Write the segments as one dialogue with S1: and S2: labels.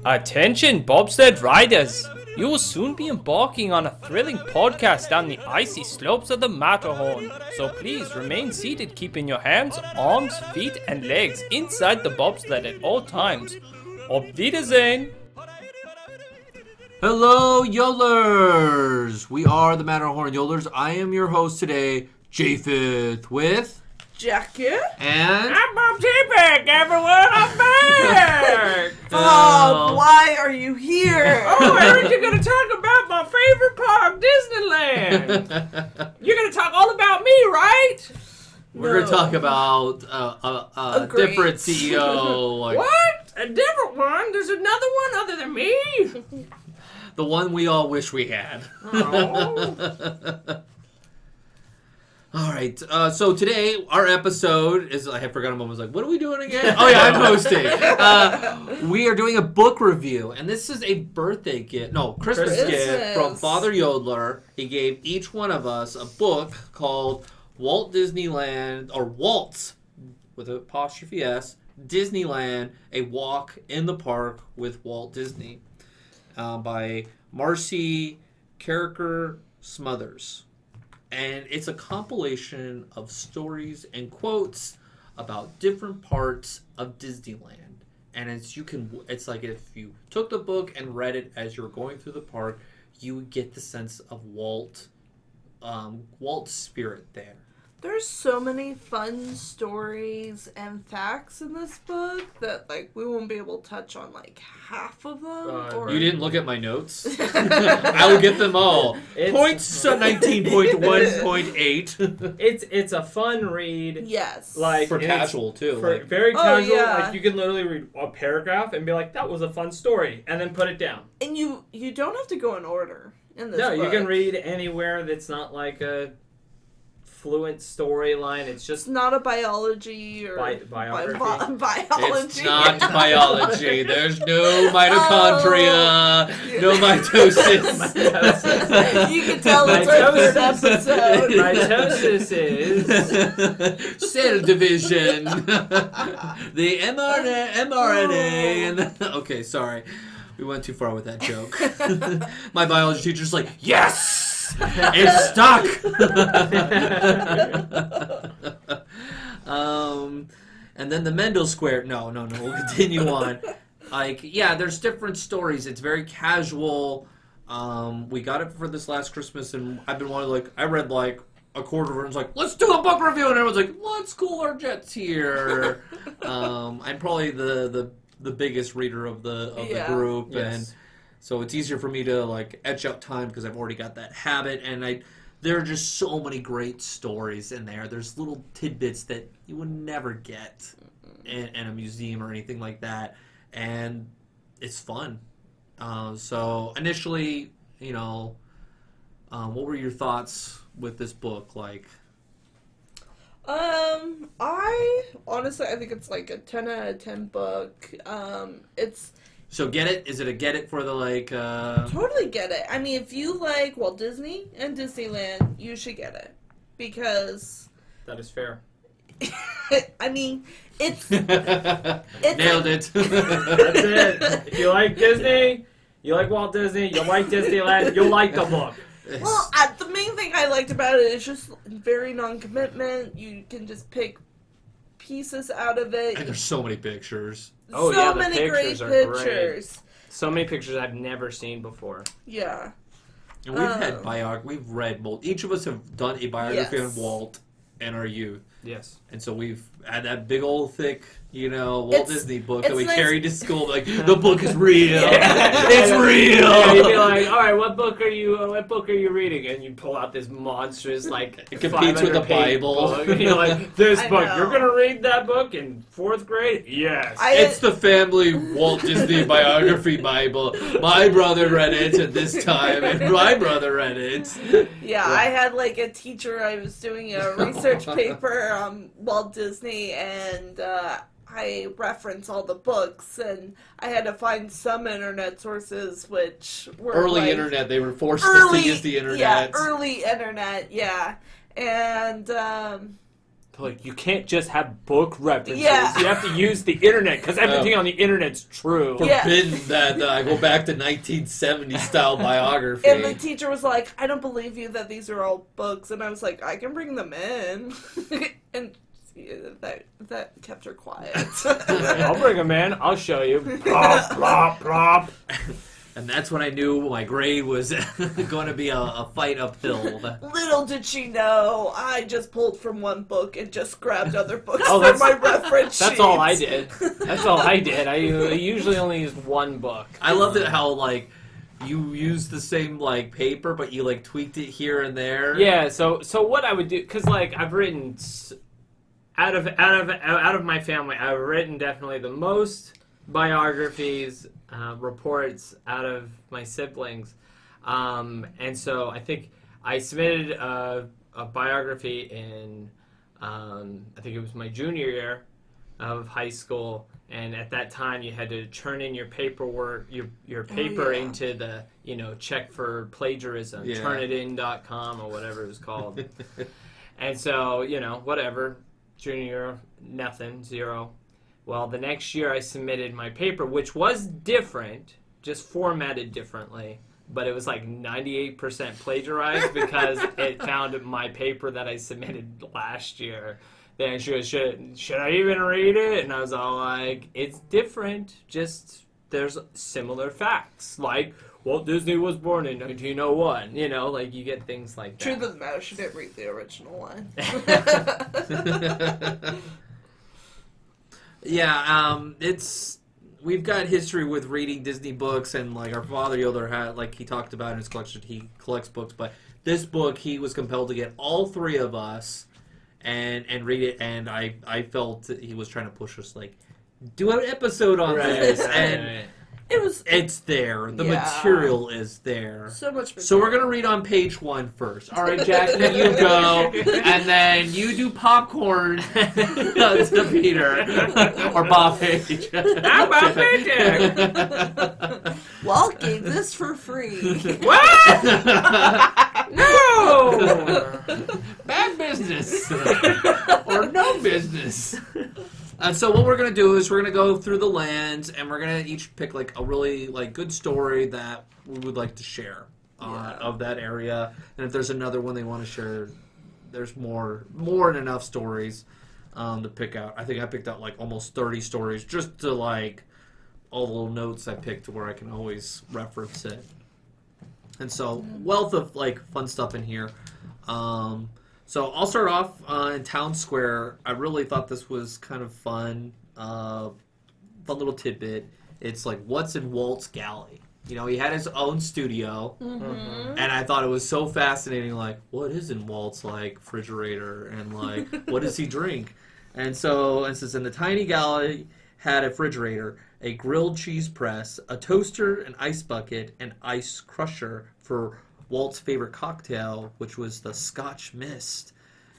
S1: Attention bobsled riders! You will soon be embarking on a thrilling podcast down the icy slopes of the Matterhorn. So please remain seated, keeping your hands, arms, feet, and legs inside the bobsled at all times. Auf Wiedersehen!
S2: Hello, Yodelers! We are the Matterhorn Yodelers. I am your host today, Japheth, with...
S3: Jackie?
S2: And...
S1: I'm Bob T-Bag, everyone! I'm back!
S3: Oh, why are you here?
S1: Oh, I heard you're gonna talk about my favorite park, Disneyland! You're gonna talk all about me, right?
S2: We're going to talk about a different CEO. Like,
S1: What? A different one? There's another one other than me?
S2: the one we all wish we had.
S1: Oh.
S2: All right, so today our episode is, I had forgotten, I was like, what are we doing again? Oh yeah, I'm hosting. We are doing a book review, and this is a birthday gift, no, Christmas gift from Father Yodeler. He gave each one of us a book called Walt Disneyland, or Walt's, with an apostrophe S, Disneyland, A Walk in the Park with Walt Disney, by Marcy Carricker Smothers. And it's a compilation of stories and quotes about different parts of Disneyland. And it's like if you took the book and read it as you were going through the park, you would get the sense of Walt's spirit there.
S3: There's so many fun stories and facts in this book that, like, we won't be able to touch on, like, half of them.
S2: You didn't look at my notes? I will get them all. Points 19.1.8.
S1: It's a fun read.
S3: Yes.
S1: Like,
S2: for casual, too.
S1: Very casual.
S3: Yeah.
S1: Like, you can literally read a paragraph and be like, that was a fun story, and then put it down.
S3: And you don't have to go in order in this book.
S1: No, you can read anywhere that's not like a fluent storyline. It's just
S3: not a biology or
S1: biography.
S3: Biology.
S2: It's not biology. There's no mitochondria, no mitosis.
S3: You can tell it's our third episode.
S1: Mitosis is
S2: cell division. The mRNA. Okay, sorry. We went too far with that joke. My biology teacher's like, yes! It's stuck! And then the Mendel square. No. We'll continue on. Like, yeah, there's different stories. It's very casual. We got it for this last Christmas, and I've been wanting, like, I read, like, a quarter of it, and was like, let's do a book review! And everyone's like, let's cool our jets here. I'm probably the biggest reader of the group,
S1: yes.
S2: And so it's easier for me to like etch out time because I've already got that habit, and there are just so many great stories in there. There's little tidbits that you would never get in a museum or anything like that, and it's fun. So initially, what were your thoughts with this book? Like,
S3: I think it's like a 10 out of 10 book.
S2: So get it? Is it a get it for the like?
S3: Totally get it. I mean, if you like Walt Disney and Disneyland, you should get it because
S1: that is fair.
S3: I mean, it's
S2: nailed it.
S1: That's it. If you like Disney, you like Walt Disney, you like Disneyland, you'll like the book.
S3: Well, the main thing I liked about it is just very non-commitment. You can just pick pieces out of it.
S2: And there's so many pictures.
S1: Oh,
S3: so
S1: yeah, the
S3: many
S1: pictures
S3: great
S1: are
S3: pictures.
S1: great. So many pictures I've never seen before.
S3: Yeah.
S2: And we've had we've read both. Each of us have done a biography
S3: Yes.
S2: on Walt in our youth.
S1: Yes.
S2: And so we've had that big old thick, Walt Disney book that we
S3: nice.
S2: carried to school. Like, the book is real.
S1: Yeah.
S2: It's real.
S1: Yeah, you'd be like, all right, what book are you reading? And you pull out this monstrous, like,
S2: it competes with the
S1: 500-page
S2: Bible.
S1: book. And you're like, this
S3: I
S1: book,
S3: know.
S1: you're gonna read that book in 4th grade? Yes.
S2: It's the family Walt Disney biography Bible. My brother read it at this time, and my brother read it.
S3: Yeah, I had like a teacher. I was doing a research paper on Walt Disney, and I reference all the books, and I had to find some internet sources, which were
S2: early internet. They were forced to use the internet.
S3: Yeah, early internet. Yeah, and
S1: like, you can't just have book references.
S3: Yeah.
S1: You have to use the internet, because everything on the internet's true.
S3: Yeah.
S2: Forbidden that I go back to 1970s style biography.
S3: And the teacher was like, I don't believe you that these are all books. And I was like, I can bring them in. And that kept her quiet.
S1: I'll bring them in. I'll show you. Plop, plop, plop.
S2: And that's when I knew my grade was going to be a fight uphill.
S3: Little did she know, I just pulled from one book and just grabbed other books
S1: Oh,
S3: for my reference sheets.
S1: That's all I did. That's all I did. I usually only used one book.
S2: I loved it how, like, you used the same, like, paper, but you, like, tweaked it here and there.
S1: Yeah, so what I would do, because, like, I've written, out of my family, I've written definitely the most biographies, reports out of my siblings. And so I think I submitted a biography in, I think it was my junior year of high school. And at that time, you had to turn in your paperwork, your paper into the, check for plagiarism, turnitin.com or whatever it was called. And so, whatever, junior year, nothing, 0. Well, the next year I submitted my paper, which was different, just formatted differently, but it was like 98% plagiarized because it found my paper that I submitted last year. Then she goes, should I even read it? And I was all like, it's different, just there's similar facts. Like, Walt Disney was born in 1901. Like you get things like that.
S3: Truth of the matter, she didn't read the original one.
S2: Yeah, we've got history with reading Disney books, and like our father Yoder had, like he talked about in his collection, he collects books, but this book he was compelled to get all 3 of us and read it, and I felt that he was trying to push us, like, do an episode on this, and it's there. The material is there.
S3: So much material.
S2: So we're going to read on page 1 first. All right, Jackie, you go. And then you do popcorn to Peter. Or Bob Page.
S1: How about Page?
S3: Walt gave this for free.
S1: What? No!
S2: Bad business. Or no business. And so what we're going to do is we're going to go through the lands, and we're going to each pick, like, a really, like, good story that we would like to share of that area. And if there's another one they want to share, there's more than enough stories to pick out. I think I picked out, like, almost 30 stories just to, like, all the little notes I picked where I can always reference it. And so, wealth of, like, fun stuff in here. So I'll start off in Town Square. I really thought this was kind of fun. Fun little tidbit. It's like, what's in Walt's galley? He had his own studio. Mm-hmm. And I thought it was so fascinating, like, what is in Walt's, like, refrigerator? And, like, what does he drink? And so, in the tiny galley had a refrigerator, a grilled cheese press, a toaster, an ice bucket, an ice crusher for Walt's favorite cocktail, which was the Scotch Mist,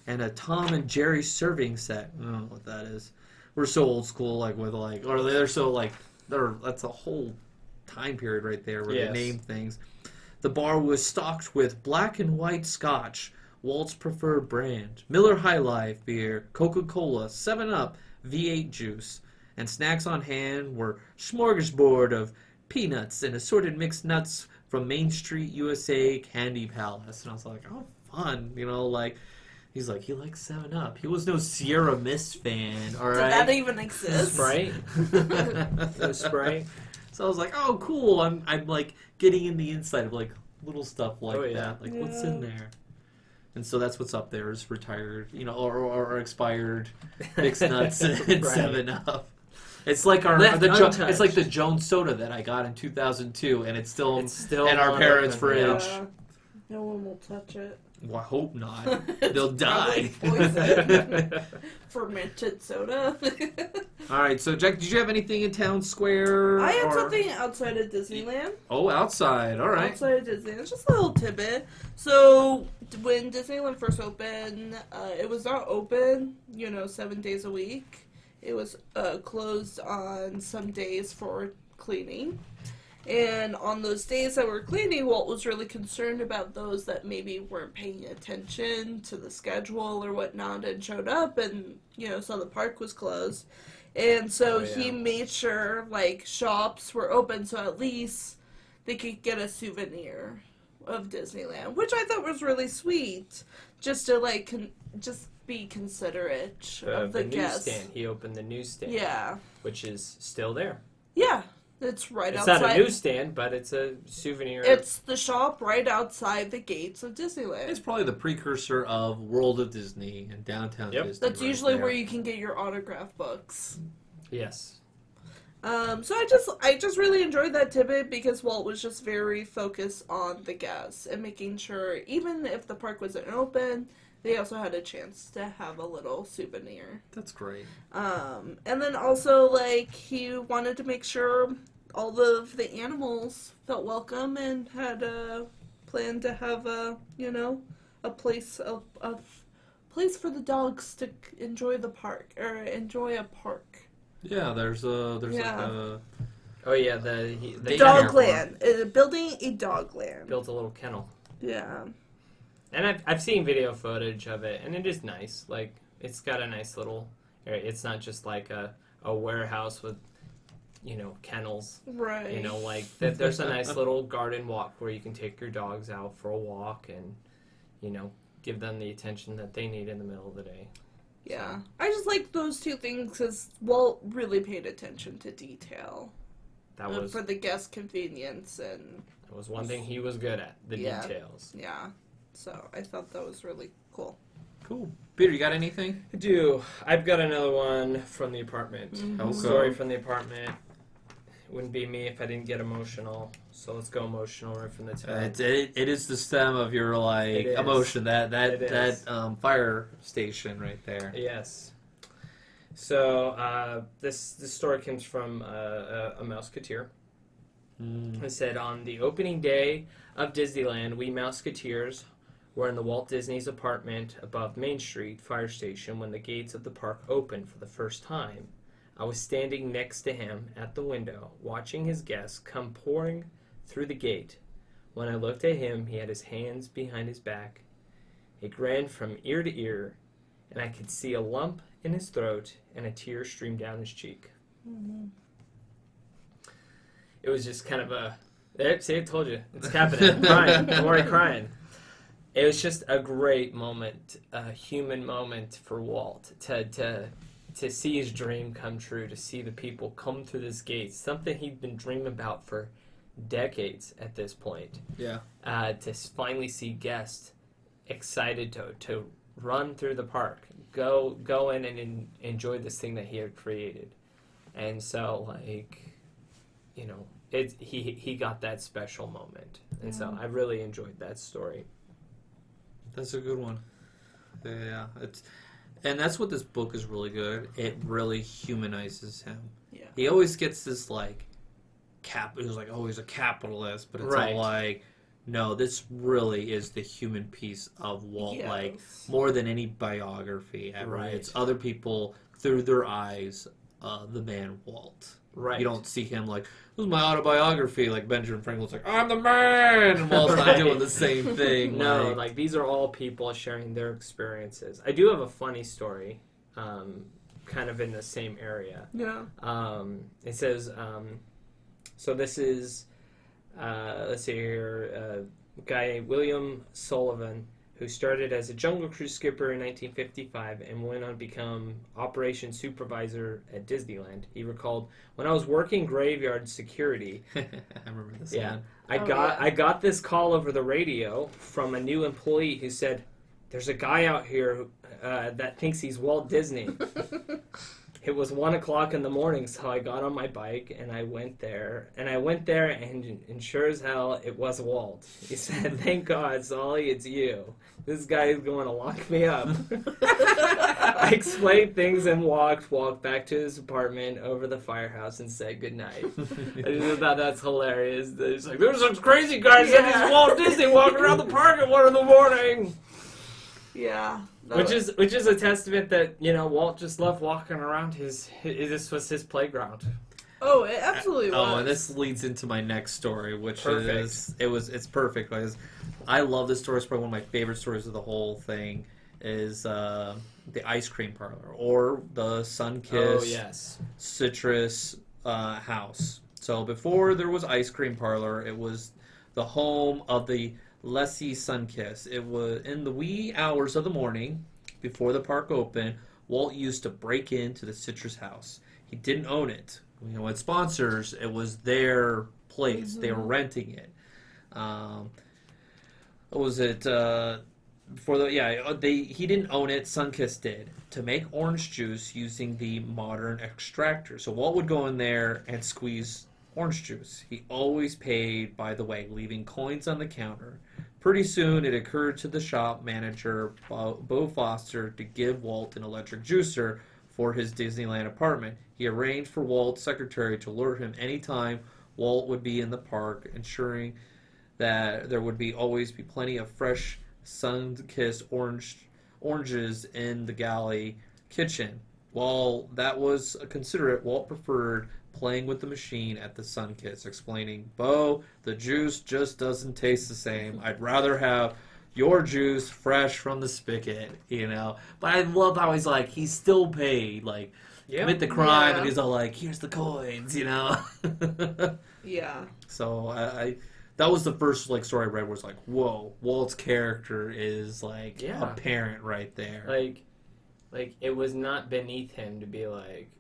S2: and a Tom and Jerry serving set. I don't know what that is. We're so old school, like, with, like, or they're so, like, that's a whole time period right there where they name things. The bar was stocked with black and white Scotch, Walt's preferred brand, Miller High Life beer, Coca-Cola, 7-Up, V8 juice, and snacks on hand were smorgasbord of peanuts and assorted mixed nuts from Main Street USA Candy Palace. And I was like, oh, fun. Like, he's like, he likes 7-Up. He was no Sierra Mist fan, all right?
S3: Did that even exist?
S1: Sprite. No Sprite.
S2: So I was like, oh, cool. I'm like, getting in the inside of, like, little stuff like that. Like, what's in there? And so that's what's up there is retired, or expired mixed nuts and 7-Up. It's like it's like the Jones soda that I got in 2002, and it's still in our parents' fridge.
S3: No one will touch it.
S2: Well, I hope not. They'll die.
S3: Poison. Fermented soda.
S2: All right, so Jack, did you have anything in Town Square?
S3: I had something outside of Disneyland.
S2: Oh, outside. All right.
S3: Outside of Disneyland. It's just a little tidbit. So, when Disneyland first opened, it was not open, 7 days a week. It was closed on some days for cleaning. And on those days that we're cleaning, Walt was really concerned about those that maybe weren't paying attention to the schedule or whatnot and showed up and, so the park was closed. And so he made sure, like, shops were open so at least they could get a souvenir of Disneyland, which I thought was really sweet, just to, like, just be considerate of the guests.
S1: Newsstand. He opened the newsstand.
S3: Yeah.
S1: Which is still there.
S3: Yeah. It's right outside.
S1: It's not a newsstand, but it's a souvenir.
S3: It's the shop right outside the gates of Disneyland.
S2: It's probably the precursor of World of Disney and Downtown Disney.
S3: That's usually where you can get your autograph books.
S1: Yes.
S3: So I just really enjoyed that tidbit because Walt was just very focused on the guests and making sure even if the park wasn't open, they also had a chance to have a little souvenir.
S2: That's great.
S3: And then also, like, he wanted to make sure all of the animals felt welcome and had a plan to have a place for the dogs to enjoy the park or enjoy a park.
S2: Yeah, there's like
S1: the
S3: Dogland. Building a dogland.
S1: Built a little kennel.
S3: Yeah.
S1: And I've seen video footage of it, and it is nice. Like, it's got a nice little area. It's not just like a warehouse with, kennels.
S3: Right.
S1: There's a nice little garden walk where you can take your dogs out for a walk and, give them the attention that they need in the middle of the day.
S3: Yeah. So. I just like those two things because Walt really paid attention to detail.
S1: That was
S3: for the guest convenience. And
S1: that was one thing he was good at, the details.
S3: Yeah. So I thought that was really cool.
S2: Cool. Peter, you got anything?
S1: I do. I've got another one from the apartment.
S3: Mm-hmm.
S2: Okay.
S1: Story from the apartment. It wouldn't be me if I didn't get emotional. So let's go emotional right from the top.
S2: It is the stem of your emotion. That fire station right there.
S1: Yes. So this story comes from a Mouseketeer. It said, on the opening day of Disneyland, we Mouseketeers were in the Walt Disney's apartment above Main Street Fire Station when the gates of the park opened for the first time. I was standing next to him at the window, watching his guests come pouring through the gate. When I looked at him, he had his hands behind his back, a grin from ear to ear, and I could see a lump in his throat and a tear stream down his cheek. Mm-hmm. It was just kind of see, I told you. It's happening. I'm crying. Don't worry, crying. It was just a great moment, a human moment for Walt to see his dream come true, to see the people come through this gate, something he'd been dreaming about for decades at this point.
S2: Yeah.
S1: To finally see guests excited to run through the park, go in and enjoy this thing that he had created. And so, he got that special moment. And so I really enjoyed that story.
S2: That's a good one. Yeah, and that's what this book is really good. It really humanizes him.
S3: Yeah.
S2: He always gets this he was like, oh, he's a capitalist, but it's all like, no, this really is the human piece of Walt,
S3: yes.
S2: More than any biography ever.
S1: Right.
S2: It's other people through their eyes, the man Walt.
S1: Right.
S2: You don't see him like, this is my autobiography, like Benjamin Franklin's like, I'm the man! And Walt's not doing the same thing.
S1: No, these are all people sharing their experiences. I do have a funny story, kind of in the same area.
S3: Yeah.
S1: It says, so this is, let's see here, guy William Sullivan, who started as a Jungle Cruise skipper in 1955 and went on to become operations supervisor at Disneyland. He recalled, when I was working graveyard security,
S2: I remember this.
S1: yeah,
S2: one.
S1: I got this call over the radio from a new employee who said, "There's a guy out here that thinks he's Walt Disney." It was 1 o'clock in the morning, so I got on my bike and I went there. And sure as hell, it was Walt. He said, "Thank God, Solly, it's you. This guy is going to lock me up." I explained things and walked back to his apartment over the firehouse and said goodnight. I just thought that's hilarious. It's like, there's some crazy guy said he's Walt Disney walking around the park at 1 in the morning.
S3: Yeah.
S1: Which is a testament that, Walt just loved walking around this was his playground.
S3: Oh, it absolutely was.
S2: Oh, and this leads into my next story, which
S1: Perfect.
S2: it's perfect because I love this story. It's probably one of my favorite stories of the whole thing. Is the ice cream parlor or the Sunkist
S1: Oh, yes.
S2: Citrus house. So before there was ice cream parlor, it was the home of the lessee Sunkist. It was in the wee hours of the morning before the park opened. Walt used to break into the Citrus house. He didn't own it. You know, with sponsors, it was their place. They were renting it. What was it? He didn't own it. Sunkist did, to make orange juice using the modern extractor. So Walt would go in there and squeeze orange juice. He always paid by the way, leaving coins on the counter. Pretty soon, it occurred to the shop manager, Bo Foster, to give Walt an electric juicer for his Disneyland apartment. He arranged for Walt's secretary to alert him anytime Walt would be in the park, ensuring that there would always be plenty of fresh sun-kissed oranges in the galley kitchen. While that was considerate, Walt preferred playing with the machine at the Sunkist, explaining, "Bo, the juice just doesn't taste the same. I'd rather have your juice fresh from the spigot," you know. But I love how he's still paid, commit the crime, and he's all like, "Here's the coins," you know.
S3: Yeah.
S2: So that was the first story I read was like, whoa, Walt's character is a parent right there.
S1: Like it was not beneath him to be like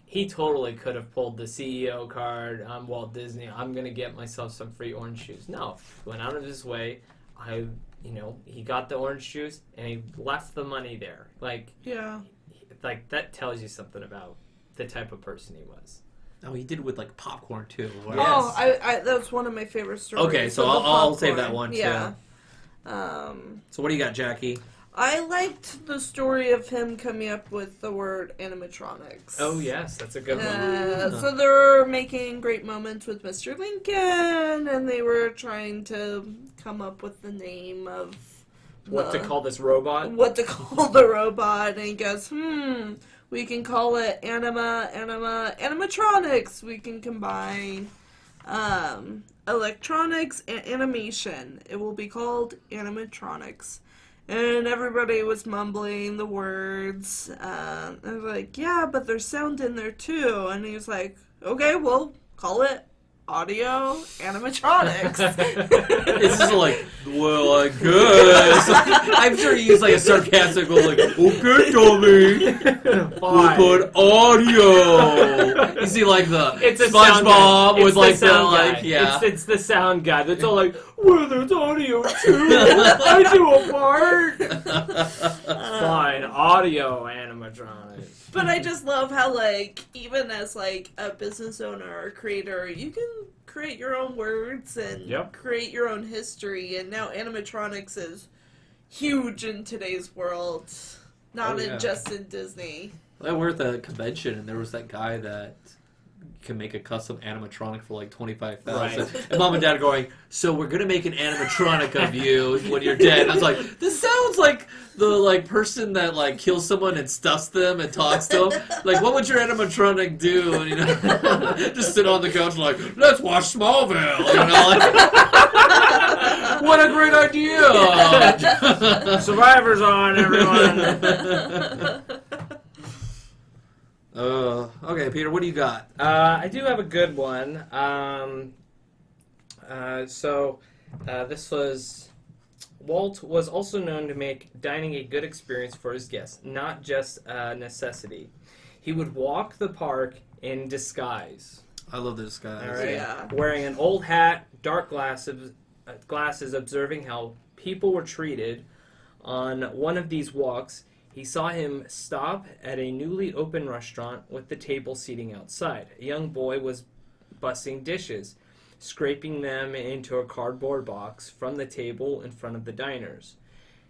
S1: he totally could have pulled the CEO card. I'm Walt Disney. I'm gonna get myself some free orange juice. No, he went out of his way. He got the orange juice and he left the money there.
S3: Yeah.
S1: That tells you something about the type of person he was.
S2: Oh, he did it with popcorn too.
S1: Yes.
S3: Oh, I that was one of my favorite stories.
S2: Okay, so
S3: the
S2: I'll save
S3: popcorn.
S2: that one too.
S3: Yeah.
S2: So what do you got, Jackie?
S3: I liked the story of him coming up with the word animatronics.
S1: Oh yes, that's a good one.
S3: So they were making great moments with Mr. Lincoln, and they were trying to come up with the name of
S1: What to call this robot?
S3: What to call the robot, and he goes, we can call it animatronics. We can combine electronics and animation. It will be called animatronics. And everybody was mumbling the words. I was like, yeah, but there's sound in there too. And he was like, okay, we'll call it audio animatronics.
S2: It's just well, I guess. I'm sure he used a sarcastic, okay, dummy. We'll put audio. You see,
S1: It's a
S2: SpongeBob with
S1: It's the sound guy that's all well, there's audio too. I do a part. Fine, audio animatronics.
S3: But I just love how, even as, a business owner or creator, you can create your own words and create your own history. And now animatronics is huge in today's world, not just in Disney.
S2: I were at the convention, and there was that guy that can make a custom animatronic for $25,000.
S1: Right.
S2: And Mom and Dad are going, so we're gonna make an animatronic of you when you're dead. And I was like, this sounds like the person that kills someone and stuffs them and talks to them. What would your animatronic do? And just sit on the couch let's watch Smallville. What a great idea!
S1: Survivor's on, everyone.
S2: Okay, Peter, what do you got?
S1: I do have a good one. This was... Walt was also known to make dining a good experience for his guests, not just a necessity. He would walk the park in disguise.
S2: I love this guy.
S1: All right?
S3: Yeah.
S1: Wearing an old hat, dark glasses, observing how people were treated. On one of these walks, he saw him stop at a newly opened restaurant with the table seating outside. A young boy was bussing dishes, scraping them into a cardboard box from the table in front of the diners.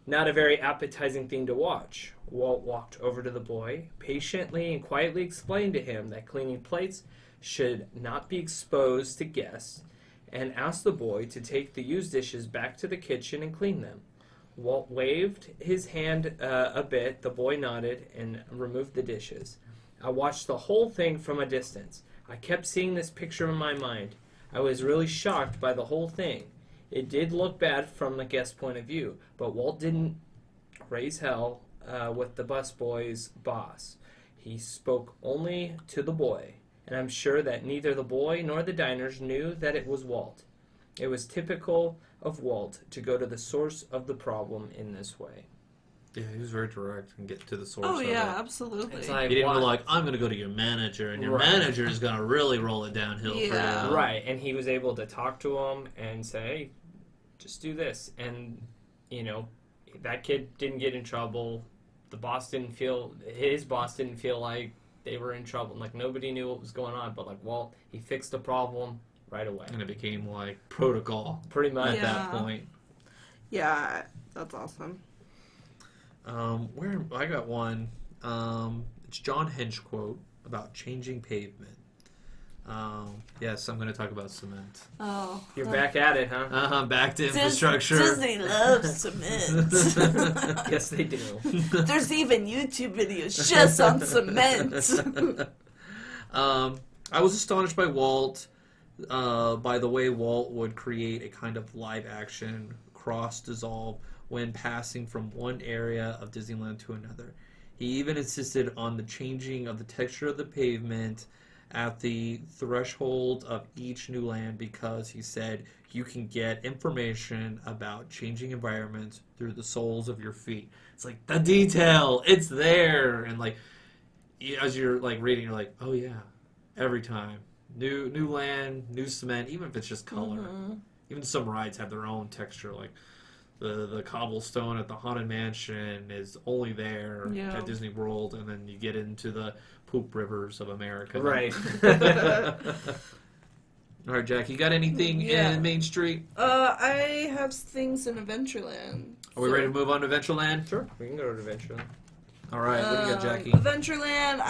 S1: Not a very appetizing thing to watch. Walt walked over to the boy, patiently and quietly explained to him that cleaning plates should not be exposed to guests, and asked the boy to take the used dishes back to the kitchen and clean them. Walt waved his hand a bit. The boy nodded and removed the dishes. I watched the whole thing from a distance.
S4: I kept seeing this picture in my mind. I was really shocked by the whole thing. It did look bad from the guest point of view, but Walt didn't raise hell with the busboy's boss. He spoke only to the boy, and I'm sure that neither the boy nor the diners knew that it was Walt. It was typical of Walt to go to the source of the problem in this way.
S2: Yeah, he was very direct and get to the source
S3: Oh
S2: of
S3: yeah,
S2: it.
S3: absolutely.
S4: It's like,
S2: He didn't
S4: why-
S2: go like, I'm going to go to your manager, and your
S4: Right.
S2: manager is going to really roll it downhill
S3: Yeah.
S2: for you.
S4: Right, and he was able to talk to him and say, hey, just do this. And, you know, that kid didn't get in trouble. His boss didn't feel like they were in trouble. Like, nobody knew what was going on, but, like, Walt, he fixed the problem right away.
S2: And it became like protocol
S4: Pretty much.
S2: at that point.
S3: Yeah, that's awesome.
S2: Where I got one. It's John Hench quote about changing pavement. Yes, I'm going to talk about cement.
S3: Oh.
S4: You're back at it, huh?
S2: Back to infrastructure.
S3: Disney loves cement.
S4: Yes, they do.
S3: There's even YouTube videos just on cement.
S2: I was astonished by Walt, by the way Walt would create a kind of live action cross dissolve when passing from one area of Disneyland to another. He even insisted on the changing of the texture of the pavement at the threshold of each new land because he said you can get information about changing environments through the soles of your feet. It's like the detail, it's there, and like as you're like reading, you're like, oh yeah, every time new land, new cement, even if it's just color.
S3: Mm-hmm.
S2: Even some rides have their own texture, like the cobblestone at the Haunted Mansion is only there at Disney World, and then you get into the poop rivers of America.
S4: Right.
S2: All right, Jack, you got anything in Main Street?
S3: I have things in Adventureland.
S2: Are we ready to move on to Adventureland?
S4: Sure, we can go to Adventureland.
S2: All right, what do you got, Jackie?
S3: Adventureland,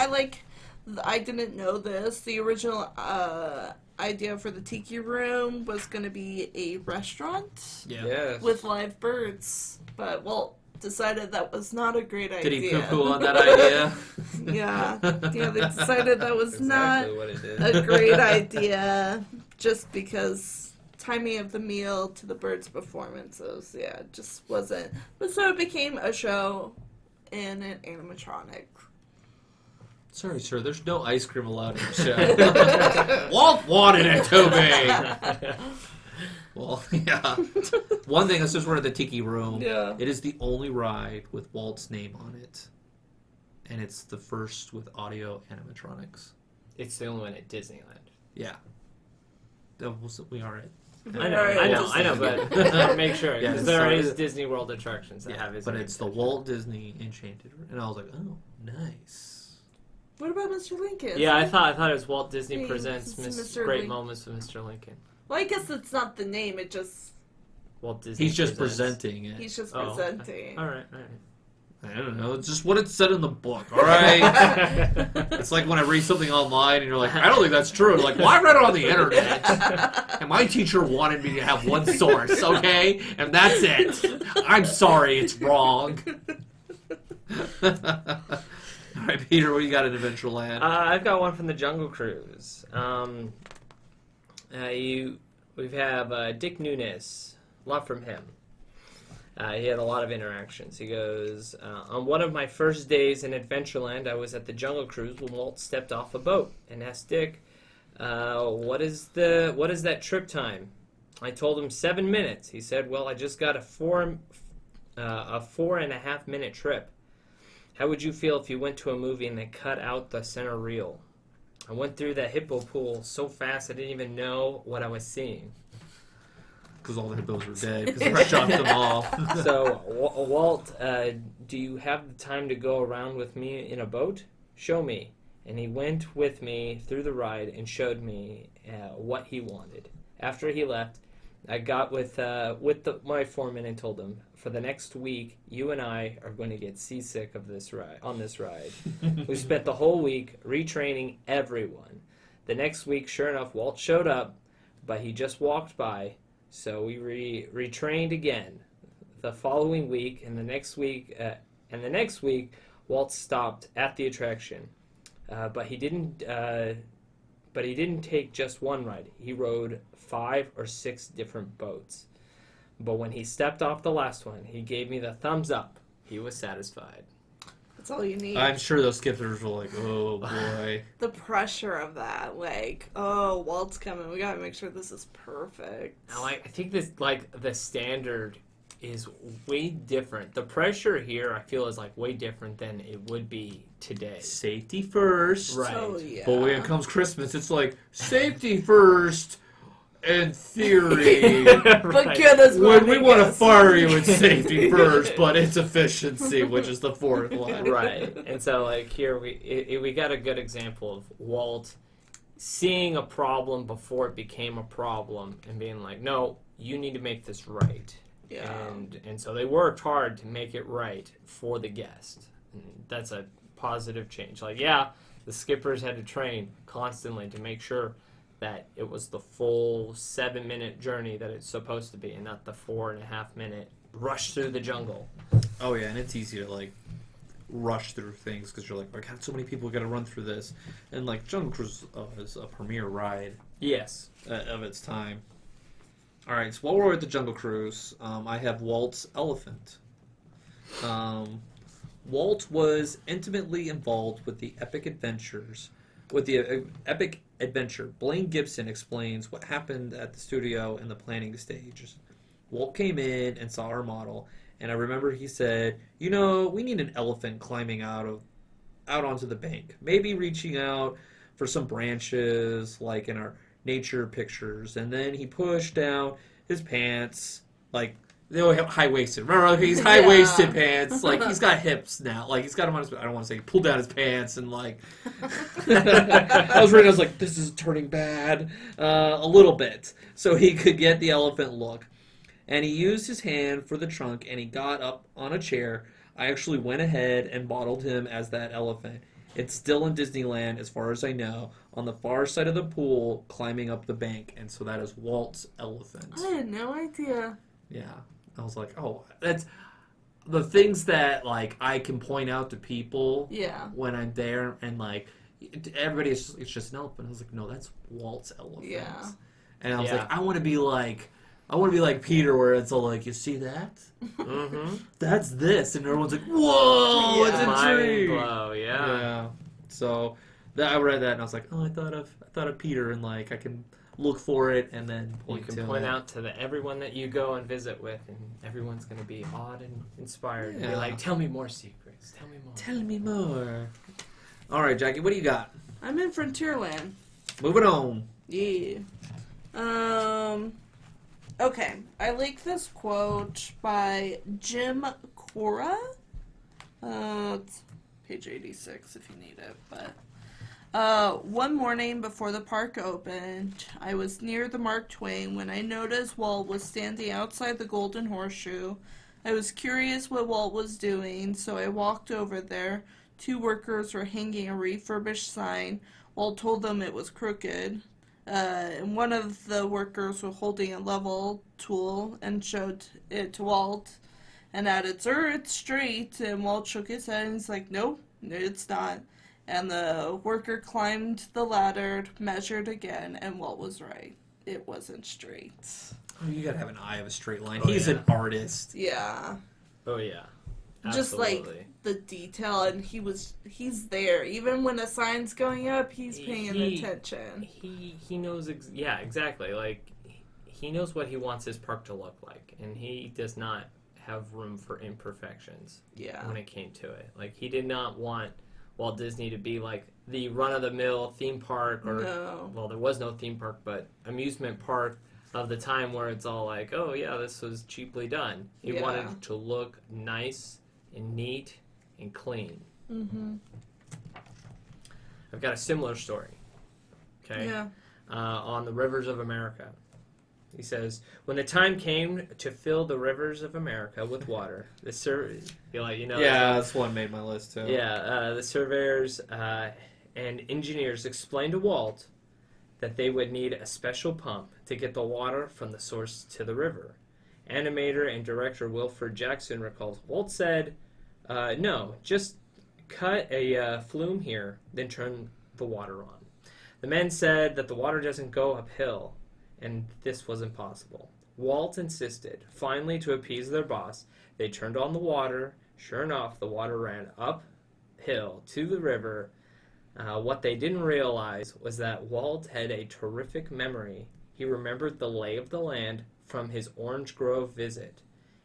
S3: I didn't know this. The original idea for the Tiki Room was going to be a restaurant
S2: Yeah.
S4: Yes.
S3: with live birds, but Walt decided that was not a great idea.
S2: Did he poo-poo on that idea?
S3: Yeah, they decided that was
S4: exactly what it did.
S3: not a great idea, just because timing of the meal to the birds' performances, it just wasn't. But so it became a show in an animatronic.
S2: Sorry, sir, there's no ice cream allowed in the show. Walt wanted it to be. Well, yeah. One thing, let's just we're at the Tiki Room.
S3: Yeah.
S2: It is the only ride with Walt's name on it. And it's the first with audio animatronics.
S4: It's the only one at Disneyland.
S2: Yeah. We are at.
S4: I know, but make sure,
S2: Yeah,
S4: because there
S2: sorry.
S4: is Disney World attractions that
S2: Yeah,
S4: have his
S2: but
S4: name.
S2: it's the Walt Disney Enchanted. And I was like, oh, nice.
S3: What about Mr. Lincoln?
S4: Yeah, I thought it was Walt Disney
S3: Hey,
S4: Presents
S3: it's
S4: Mr.
S3: Mr.
S4: Great
S3: Lin-
S4: Moments with Mr. Lincoln.
S3: Well, I guess it's not the name. It just
S4: Walt Disney
S2: He's just
S4: Presents.
S2: presenting it.
S3: he's just
S4: Oh, okay.
S3: presenting.
S4: All right.
S2: I don't know. It's just what it said in the book, all right? It's like when I read something online and you're like, I don't think that's true. Like, well, I read it on the internet. And my teacher wanted me to have one source, okay? And that's it. I'm sorry, it's wrong. All right, Peter, what do you got in Adventureland?
S4: I've got one from the Jungle Cruise. We have Dick Nunes. Love from him. He had a lot of interactions. He goes, on one of my first days in Adventureland, I was at the Jungle Cruise when Walt stepped off a boat and asked Dick, what is that trip time? I told him 7 minutes. He said, well, I just got a 4.5 minute trip. How would you feel if you went to a movie and they cut out the center reel? I went through that hippo pool so fast I didn't even know what I was seeing.
S2: Because all the hippos were dead, because I shot them all.
S4: So, Walt, do you have the time to go around with me in a boat? Show me. And he went with me through the ride and showed me what he wanted. After he left, I got with my foreman and told him, for the next week, you and I are going to get seasick of this ride. We spent the whole week retraining everyone. The next week, sure enough, Walt showed up, but he just walked by. So we retrained again. The following week, and the next week, Walt stopped at the attraction, but he didn't But he didn't take just one ride. He rode 5 or 6 different boats. But when he stepped off the last one, he gave me the thumbs up. He was satisfied.
S3: That's all you need.
S2: I'm sure those skippers were like, oh boy.
S3: The pressure of that, like, oh, Walt's coming. We gotta make sure this is perfect.
S4: Now, I think this, like, the standard is way different. The pressure here, I feel, is like way different than it would be today.
S2: Safety first.
S4: Right.
S3: Oh, yeah.
S2: But when it comes Christmas, it's like safety first in theory.
S3: But
S4: Right.
S3: goodness,
S2: When we want to fire you, it's safety first, but it's efficiency, which is the fourth one.
S4: Right. And so, like, here we got a good example of Walt seeing a problem before it became a problem and being like, no, you need to make this right.
S3: Yeah.
S4: And so they worked hard to make it right for the guest. And that's a positive change. Like, yeah, the skippers had to train constantly to make sure that it was the full 7-minute journey that it's supposed to be, and not the 4.5-minute rush through the jungle.
S2: Oh yeah, and it's easy to like rush through things because you're like, I got so many people got to run through this, and like Jungle Cruise is a premier ride
S4: Yes.
S2: of its time. All right, so while we're at the Jungle Cruise, I have Walt's elephant. Walt was intimately involved with the epic adventures. With the epic adventure, Blaine Gibson explains what happened at the studio and the planning stages. Walt came in and saw our model, and I remember he said, "You know, we need an elephant climbing out onto the bank, maybe reaching out for some branches, like in our nature pictures." And then he pushed down his pants, like they were high-waisted. Remember, he's high-waisted pants. Like, he's got hips now. Like, he's got them on his... I don't want to say he pulled down his pants and, like... I was like, this is turning bad. A little bit. So he could get the elephant look. And he used his hand for the trunk, and he got up on a chair. I actually went ahead and modeled him as that elephant. It's still in Disneyland, as far as I know, on the far side of the pool, climbing up the bank. And so that is Walt's elephant.
S3: I had no idea.
S2: Yeah. I was like, oh, that's the things that, like, I can point out to people when I'm there, and, like, everybody is it's just an elephant. I was like, no, that's Walt's elephant.
S3: Yeah.
S2: And I was like, I want to be like Peter, where it's all like, you see that?
S4: Mm-hmm.
S2: That's this. And everyone's like, whoa, it's a
S4: Mind
S2: tree.
S4: blow,
S2: Yeah. So I read that, and I was like, oh, I thought of Peter, and, like, I can look for it and then point
S4: you can point out to everyone that you go and visit with, and everyone's going to be awed and inspired.
S2: Yeah.
S4: You're like, tell me more secrets. Tell me more.
S2: Tell me more. All right, Jackie, what do you got?
S3: I'm in Frontierland.
S2: Moving on.
S3: Yeah. Okay. I like this quote by Jim Cora. It's page 86 if you need it, but... one morning before the park opened, I was near the Mark Twain when I noticed Walt was standing outside the Golden Horseshoe. I was curious what Walt was doing, so I walked over there. 2 workers were hanging a refurbished sign. Walt told them it was crooked. And one of the workers was holding a level tool and showed it to Walt and added, "Sir, it's straight." And Walt shook his head and he's like, "No, it's not." And the worker climbed the ladder, measured again, and Walt was right. It wasn't straight.
S2: Oh, you gotta have an eye of a straight line.
S4: Oh,
S2: He's an artist.
S3: Yeah.
S4: Oh, yeah.
S3: Just like
S4: Absolutely.
S3: the detail, and he's there. Even when a sign's going up, he's paying attention.
S4: He knows, exactly. Like, he knows what he wants his park to look like, and he does not have room for imperfections when it came to it. Like, he did not want Walt Disney to be like the run-of-the-mill theme park, or well, there was no theme park, but amusement park of the time where it's all like, oh yeah, this was cheaply done. He wanted it to look nice and neat and clean.
S3: Mm-hmm.
S4: I've got a similar story. Okay.
S3: Yeah.
S4: On the rivers of America. He says, when the time came to fill the rivers of America with water, the
S2: this one made my list too.
S4: the surveyors and engineers explained to Walt that they would need a special pump to get the water from the source to the river. Animator and director Wilfred Jackson recalls Walt said, "No, just cut a flume here, then turn the water on." The men said that the water doesn't go uphill, and this was impossible. Walt insisted. Finally, to appease their boss, they turned on the water. Sure enough, the water ran uphill to the river. What they didn't realize was that Walt had a terrific memory. He remembered the lay of the land from his orange grove visit.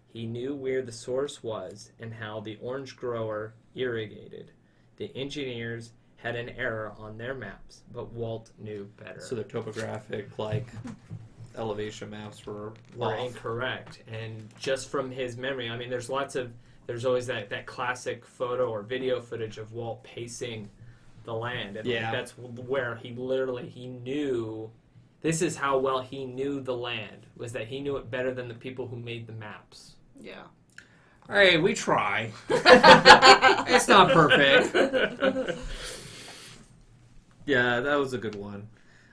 S4: He knew where the source was and how the orange grower irrigated. The engineers had an error on their maps, but Walt knew better.
S2: So the topographic, elevation maps were off.
S4: Incorrect. And just from his memory, I mean, there's always that classic photo or video footage of Walt pacing the land. And that's where he knew, this is how well he knew the land, was that he knew it better than the people who made the maps.
S3: Yeah.
S2: Hey, we try. It's not perfect. Yeah, that was a good one.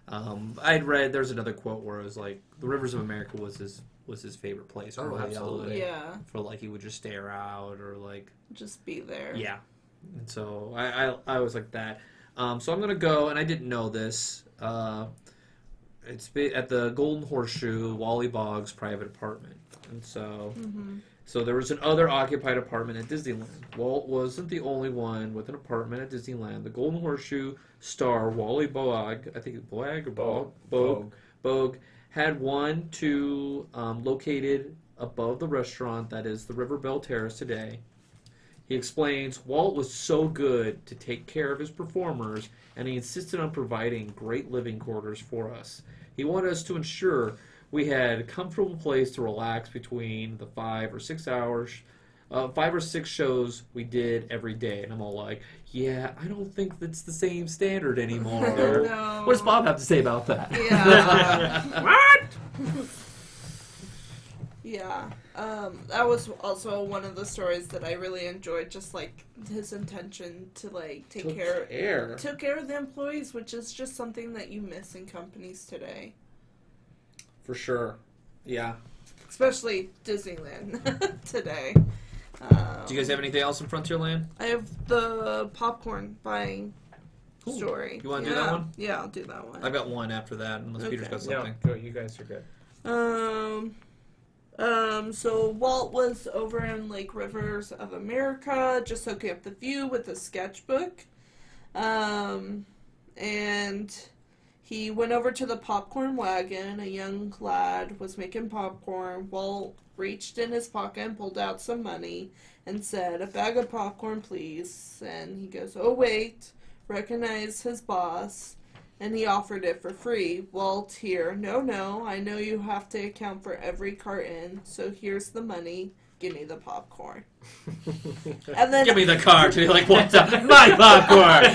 S2: I'd read there's another quote where it was like the rivers of America was his favorite place.
S4: Oh, absolutely.
S3: Yeah.
S2: For he would just stare out or
S3: just be there.
S2: Yeah. And so I was like that. So I'm gonna go, and I didn't know this. It's at the Golden Horseshoe, Wally Boggs' private apartment, and so. Mm-hmm. So there was another occupied apartment at Disneyland. Walt wasn't the only one with an apartment at Disneyland. The Golden Horseshoe star Wally Boag, I think Boag or Boag, had one located above the restaurant that is the River Belle Terrace today. He explains, Walt was so good to take care of his performers, and he insisted on providing great living quarters for us. He wanted us to ensure we had a comfortable place to relax between the 5 or 6 shows we did every day. And I'm all like, yeah, I don't think that's the same standard anymore.
S3: No.
S2: What does Bob have to say about that?
S3: Yeah.
S2: What?
S3: Yeah. That was also one of the stories that I really enjoyed, just his intention to take care of the employees, which is just something that you miss in companies today.
S2: For sure. Yeah.
S3: Especially Disneyland today.
S2: Do you guys have anything else in Frontierland?
S3: I have the popcorn buying story.
S2: You want to do that one?
S3: Yeah, I'll do that one.
S2: I've got one after that, unless Peter's got something.
S4: No, go. You guys are good.
S3: So Walt was over in Rivers of America, just soaking up the view with a sketchbook. And he went over to the popcorn wagon. A young lad was making popcorn. Walt reached in his pocket and pulled out some money and said, "A bag of popcorn, please." And he goes, "Oh, wait," recognized his boss, and he offered it for free. Walt here, "No, I know you have to account for every carton, so here's the money. Give me the popcorn." And then
S2: give me the card. And you're what's up? My popcorn!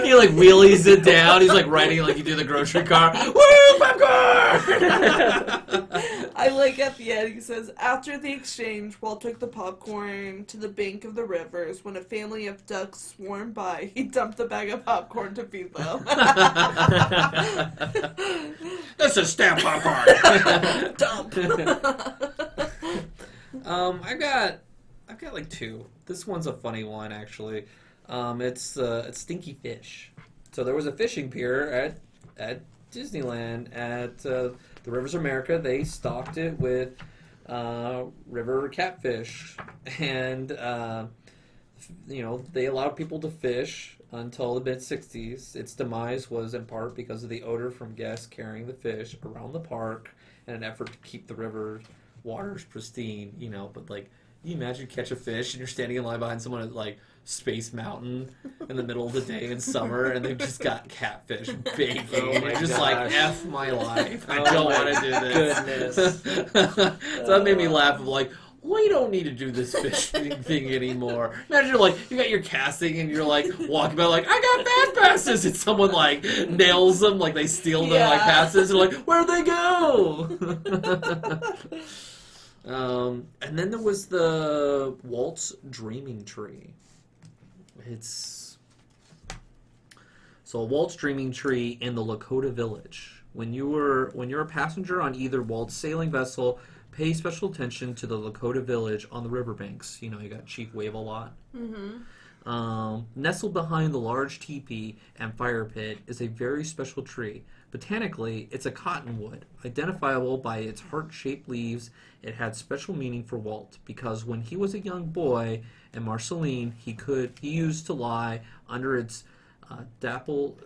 S2: He wheelies it down. He's riding you do the grocery car. Woo, popcorn!
S3: I at the end, he says, "After the exchange, Walt took the popcorn to the bank of the rivers. When a family of ducks swarmed by, he dumped the bag of popcorn to feed them."
S2: This is stamp popcorn.
S3: Dump.
S2: I've got two. This one's a funny one, actually. It's Stinky Fish. So there was a fishing pier at Disneyland at the Rivers of America. They stocked it with river catfish, and they allowed people to fish until the mid-60s. Its demise was in part because of the odor from guests carrying the fish around the park in an effort to keep the river waters pristine. But you imagine catch a fish and you're standing in line behind someone at Space Mountain in the middle of the day in summer, and they've just got catfish baking.
S4: Oh my
S2: just
S4: gosh.
S2: F my life. I don't want to do this.
S4: Goodness.
S2: So that made me laugh of we don't need to do this fish thing anymore. Imagine you got your casting and you're walking by I got fast passes, and someone nails them, they steal their passes, and where'd they go? And then there was the Walt's Dreaming Tree. So Walt's Dreaming Tree in the Lakota Village. When you're a passenger on either Walt's sailing vessel, pay special attention to the Lakota Village on the riverbanks. You got Chief Wave-A-Lot.
S3: Mm-hmm.
S2: Nestled behind the large teepee and fire pit is a very special tree. Botanically, it's a cottonwood. Identifiable by its heart-shaped leaves, it had special meaning for Walt because when he was a young boy in Marceline, he used to lie under its dappled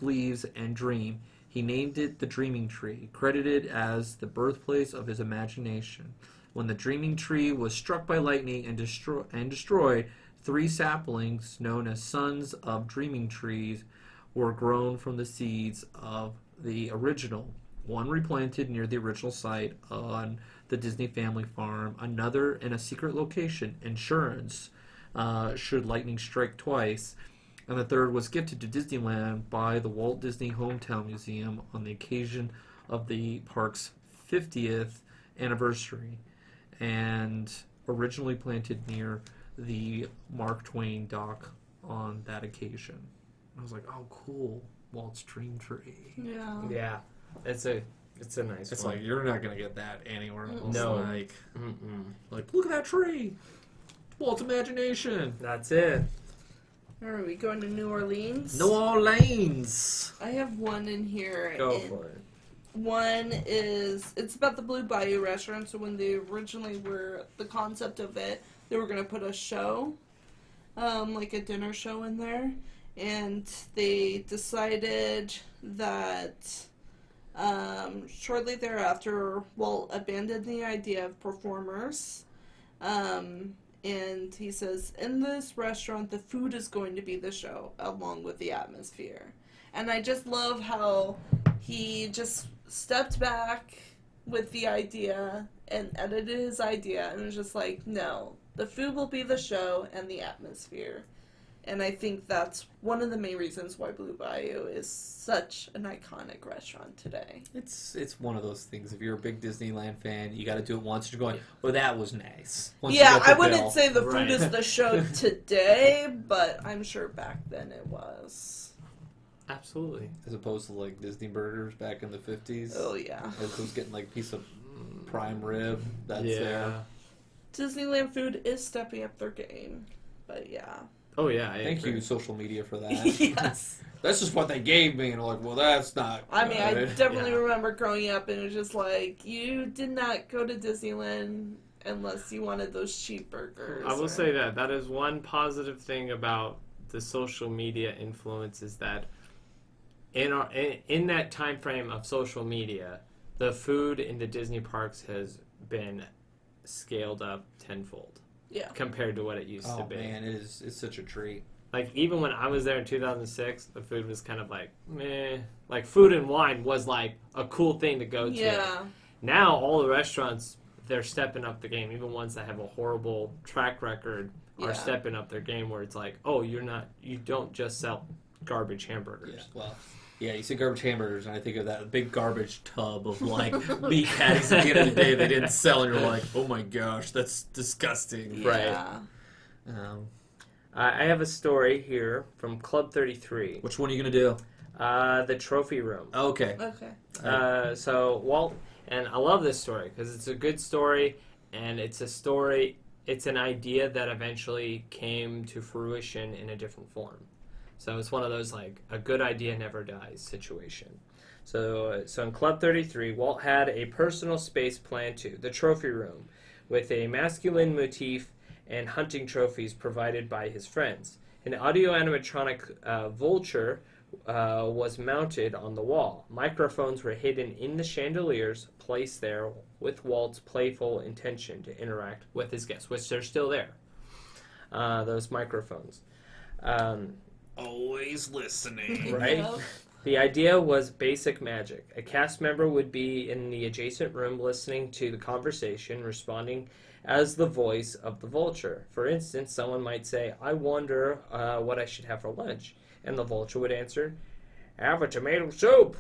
S2: leaves and dream. He named it the Dreaming Tree, credited as the birthplace of his imagination. When the Dreaming Tree was struck by lightning and destroyed, 3 saplings, known as sons of Dreaming Trees, were grown from the seeds of the original. One replanted near the original site on the Disney family farm, another in a secret location, insurance, should lightning strike twice, and the third was gifted to Disneyland by the Walt Disney Hometown Museum on the occasion of the park's 50th anniversary, and originally planted near the Mark Twain dock on that occasion. I was like, oh, cool, Walt's Dream Tree.
S3: Yeah.
S4: Yeah, it's a nice
S2: It's
S4: one.
S2: like, you're not going to get that anywhere else.
S4: No.
S2: Like, look at that tree. Walt's imagination.
S4: That's it.
S3: Are we going to New Orleans?
S2: New Orleans.
S3: I have one in here.
S4: Go for it.
S3: One is, it's about the Blue Bayou restaurant. So when they originally were, the concept of it, they were going to put a show, like a dinner show in there. And they decided that shortly thereafter, Walt abandoned the idea of performers. And he says, in this restaurant, the food is going to be the show, along with the atmosphere. And I just love how he just stepped back with the idea and edited his idea and was just like, no, the food will be the show and the atmosphere. And I think that's one of the main reasons why Blue Bayou is such an iconic restaurant today.
S2: It's one of those things. If you're a big Disneyland fan, you got to do it once. You're going, well, that was nice. Once you
S3: Yeah,
S2: get the
S3: I wouldn't
S2: bill.
S3: say the
S4: Right.
S3: food is the show today, but I'm sure back then it was.
S4: Absolutely.
S2: As opposed to like Disney burgers back in the 50s.
S3: Oh, yeah.
S2: It was getting like a piece of prime rib that's
S4: Yeah.
S2: there.
S3: Disneyland food is stepping up their game, but yeah.
S4: Oh yeah. I
S2: Thank
S4: agree.
S2: you, social media, for that.
S3: Yes.
S2: That's just what they gave me, and I'm like, well, that's not
S3: I mean, I
S2: good.
S3: definitely
S4: Yeah.
S3: remember growing up, and it was just like, you did not go to Disneyland unless you wanted those cheap burgers.
S4: I will
S3: or-
S4: say that is one positive thing about the social media influence is that in that time frame of social media, the food in the Disney parks has been scaled up tenfold
S3: Yeah.
S4: compared to what it used to
S2: Oh
S4: be.
S2: man, it's such a treat.
S4: Like even when I was there in 2006, the food was kind of like meh. Like food and wine was like a cool thing to go to.
S3: Yeah.
S4: Now all the restaurants, they're stepping up the game. Even ones that have a horrible track record are
S3: Yeah.
S4: stepping up their game. Where it's like, oh, you don't just sell garbage hamburgers.
S2: Yeah, well, yeah, you see garbage hamburgers, and I think of that big garbage tub of like meat patties at the end of the day they didn't sell, and you're like, oh my gosh, that's disgusting.
S3: Yeah.
S2: Um,
S4: I have a story here from Club 33,
S2: which one are you gonna do?
S4: the trophy room.
S2: Okay.
S3: Okay.
S4: So Walt, and I love this story because it's a good story, and it's an idea that eventually came to fruition in a different form. So it's one of those like a good idea never dies situation. So in Club 33, Walt had a personal space planned too, the trophy room, with a masculine motif and hunting trophies provided by his friends. An audio animatronic vulture was mounted on the wall. Microphones were hidden in the chandeliers, placed there with Walt's playful intention to interact with his guests, which they're still there. Those microphones.
S2: Always listening.
S4: Right?
S3: Yep.
S4: The idea was basic magic. A cast member would be in the adjacent room listening to the conversation, responding as the voice of the vulture. For instance, someone might say, I wonder what I should have for lunch. And the vulture would answer, have a tomato soup.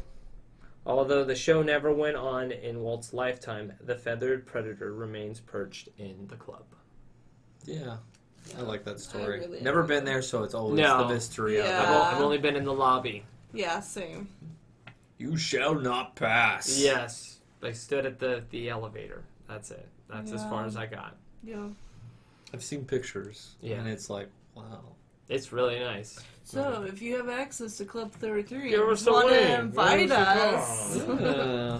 S4: Although the show never went on in Walt's lifetime, the feathered predator remains perched in the club.
S2: Yeah. I like that story.
S3: really
S2: Never
S3: enjoy
S2: been
S3: that.
S2: there, so it's always
S4: No.
S2: the mystery of
S3: Yeah.
S2: it.
S4: I've only been in the lobby.
S3: Yeah, same.
S2: You shall not pass.
S4: Yes. I stood at the elevator. That's it. That's as far
S3: Yeah.
S4: as I got.
S3: Yeah.
S2: I've seen pictures.
S4: Yeah.
S2: And it's like, wow.
S4: It's really nice.
S3: So, if you have access to Club 33
S4: Give
S3: and
S4: us a
S3: want
S4: link.
S3: to invite
S4: Give us a
S3: us,
S4: call.
S2: Yeah.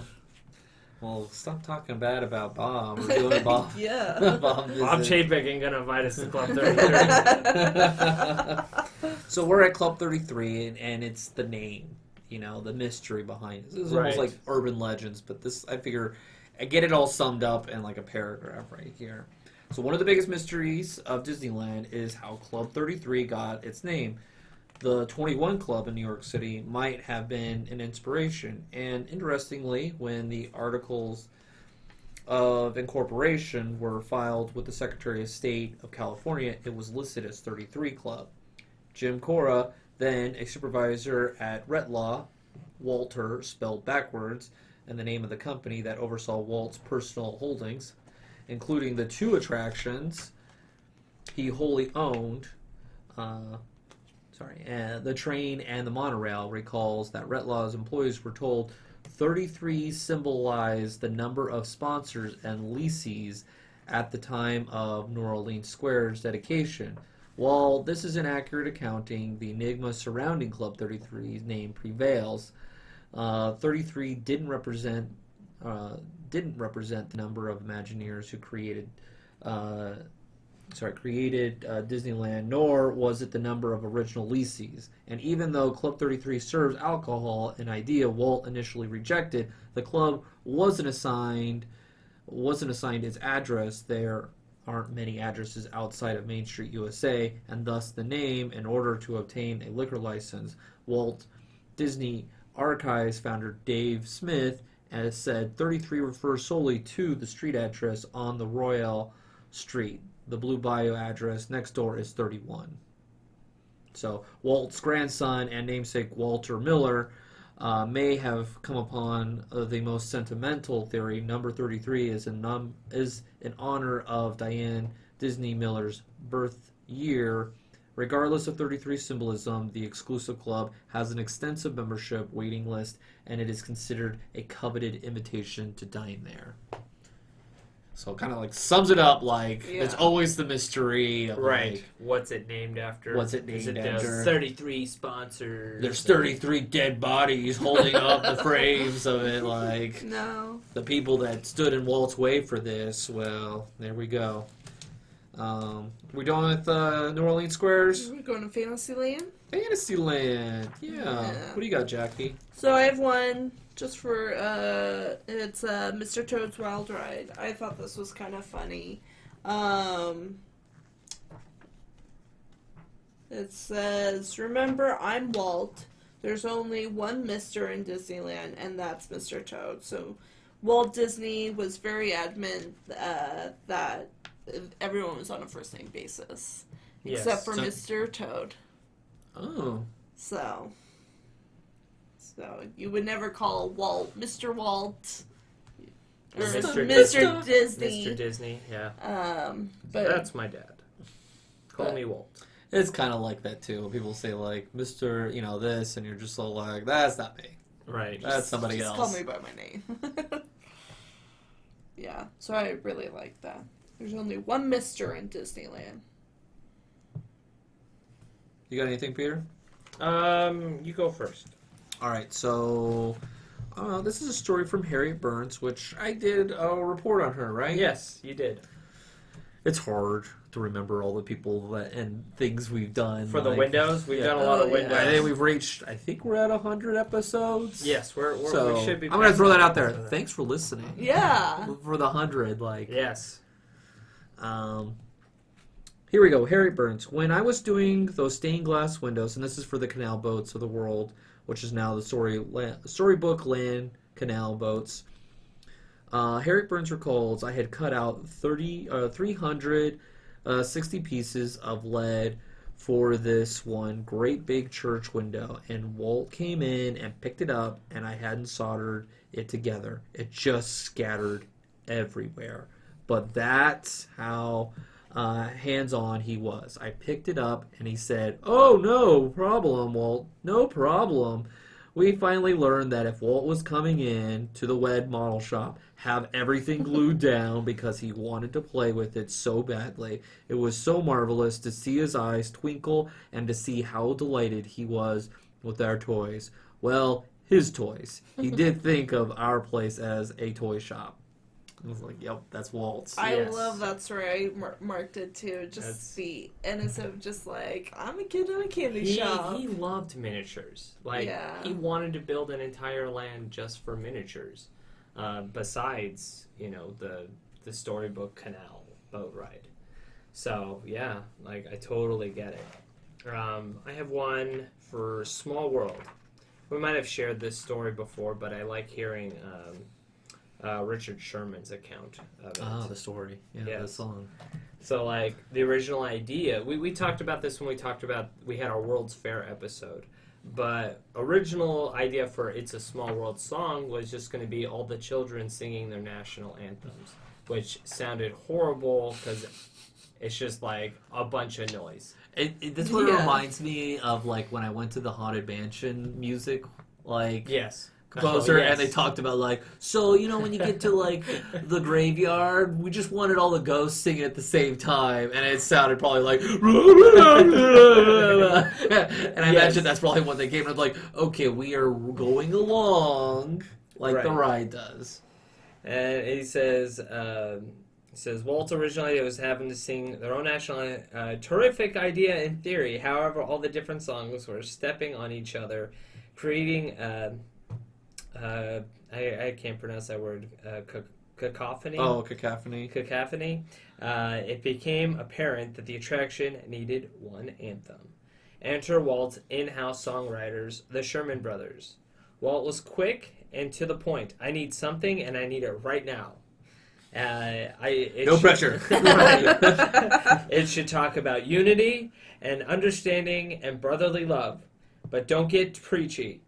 S2: Well, stop talking bad about Bob. We're doing Bob.
S3: yeah.
S2: Bob
S4: Bob
S2: visit.
S4: Chapek ain't gonna invite us to Club 33.
S2: So we're at Club 33, and it's the name, the mystery behind it. It's almost
S4: Right.
S2: like urban legends, but this, I figure, I get it all summed up in like a paragraph right here. So one of the biggest mysteries of Disneyland is how Club 33 got its name. The 21 Club in New York City might have been an inspiration, and interestingly, when the articles of incorporation were filed with the Secretary of State of California, it was listed as 33 Club. Jim Cora, then a supervisor at Retlaw, Walter spelled backwards, and the name of the company that oversaw Walt's personal holdings, including the 2 attractions he wholly owned, the train and the monorail, recalls that Retlaw's employees were told 33 symbolized the number of sponsors and lessees at the time of New Orleans Square's dedication. While this is inaccurate accounting, the enigma surrounding Club 33's name prevails. 33 didn't represent the number of Imagineers who created Disneyland, nor was it the number of original lessees. And even though Club 33 serves alcohol, an idea Walt initially rejected, the club wasn't assigned its address. There aren't many addresses outside of Main Street, USA, and thus the name. In order to obtain a liquor license, Walt Disney Archives founder Dave Smith has said 33 refers solely to the street address on the Royal Street. The Blue Bayou address next door is 31. So Walt's grandson and namesake Walter Miller may have come upon the most sentimental theory. Number 33 is in honor of Diane Disney Miller's birth year. Regardless of 33 symbolism, the exclusive club has an extensive membership waiting list, and it is considered a coveted invitation to dine there. So it kind of like sums it up like it's always the mystery of
S4: Right.
S2: like,
S4: What's it named after?
S2: What's it named after?
S4: 33 sponsors.
S2: There's 33 dead bodies holding up the frames of it, like
S3: No.
S2: the people that stood in Walt's way for this. Well, there we go. We done with New Orleans Squares?
S3: We're going to Fantasyland.
S2: Fantasyland. Yeah. What do you got, Jackie?
S3: So I have one just for, it's Mr. Toad's Wild Ride. I thought this was kind of funny. It says, remember, I'm Walt. There's only one Mr. in Disneyland, and that's Mr. Toad. So Walt Disney was very adamant that everyone was on a first-name basis.
S4: Yes.
S3: Except for Mr. Toad.
S2: Oh.
S3: So you would never call Walt Mr. Walt or
S4: Mr.
S3: Mr. Disney.
S4: Mr. Disney, yeah.
S3: But
S4: That's my dad. Call me Walt.
S2: It's kind of like that, too. People say, like, Mr., this, and you're just so like, that's not me.
S4: Right.
S2: That's somebody
S3: just
S2: else.
S3: call me by my name. Yeah, so I really like that. There's only one Mr. in Disneyland.
S2: You got anything, Peter?
S4: You go first.
S2: All right, so this is a story from Harriet Burns, which I did a report on her, right?
S4: Yes, you did.
S2: It's hard to remember all the people and things we've done.
S4: For the windows, we've done a lot of windows.
S2: I think we've reached, I think we're at 100 episodes.
S4: Yes, we should be.
S2: I'm going to throw that out there. Thanks for listening.
S3: Yeah.
S2: For the 100,
S4: Yes.
S2: Here we go. Harriet Burns. When I was doing those stained glass windows, and this is for the canal boats of the world, which is now the Storybook Land Canal boats. Harriet Burns recalls I had cut out 360 pieces of lead for this one great big church window, and Walt came in and picked it up, and I hadn't soldered it together. It just scattered everywhere. But that's how hands-on he was. I picked it up, and he said, "Oh, no problem, Walt. No problem. we finally learned that if Walt was coming in to the WED model shop, have everything glued down because he wanted to play with it so badly. It was so marvelous to see his eyes twinkle and to see how delighted he was with our toys. Well, his toys. He did think of our place as a toy shop. I was like, yep, that's Walt's.
S3: I
S4: Yes.
S3: love that's where I marked it too. Just the innocent, just like, I'm a kid in a candy shop.
S4: He loved miniatures. Like,
S3: Yeah.
S4: he wanted to build an entire land just for miniatures. Besides, the storybook canal boat ride. So, yeah, like, I totally get it. I have one for Small World. We might have shared this story before, but I like hearing Richard Sherman's account of it.
S2: Ah, the story. Yeah, the
S4: Yes.
S2: song.
S4: So, like, the original idea, we talked about this when we had our World's Fair episode, but original idea for It's a Small World song was just going to be all the children singing their national anthems, which sounded horrible because it's just, like, a bunch of noise.
S2: This one reminds me of, like, when I went to the Haunted Mansion music, like...
S4: Yes.
S2: composer,
S4: Oh, yes.
S2: and they talked about, like, so, when you get to, like, the graveyard, we just wanted all the ghosts singing at the same time, and it sounded probably like, and I imagine that's probably what they came and was like, okay, we are going along like the ride does.
S4: And he says, Walt's original idea was having to sing their own national terrific idea in theory. However, all the different songs were stepping on each other, creating... I can't pronounce that word. Cacophony.
S2: Oh, cacophony.
S4: Cacophony. It became apparent that the attraction needed one anthem. Enter Walt's in-house songwriters, the Sherman Brothers. Walt was quick and to the point. I need something, and I need it right now.
S2: No pressure.
S4: It should talk about unity and understanding and brotherly love, but don't get preachy.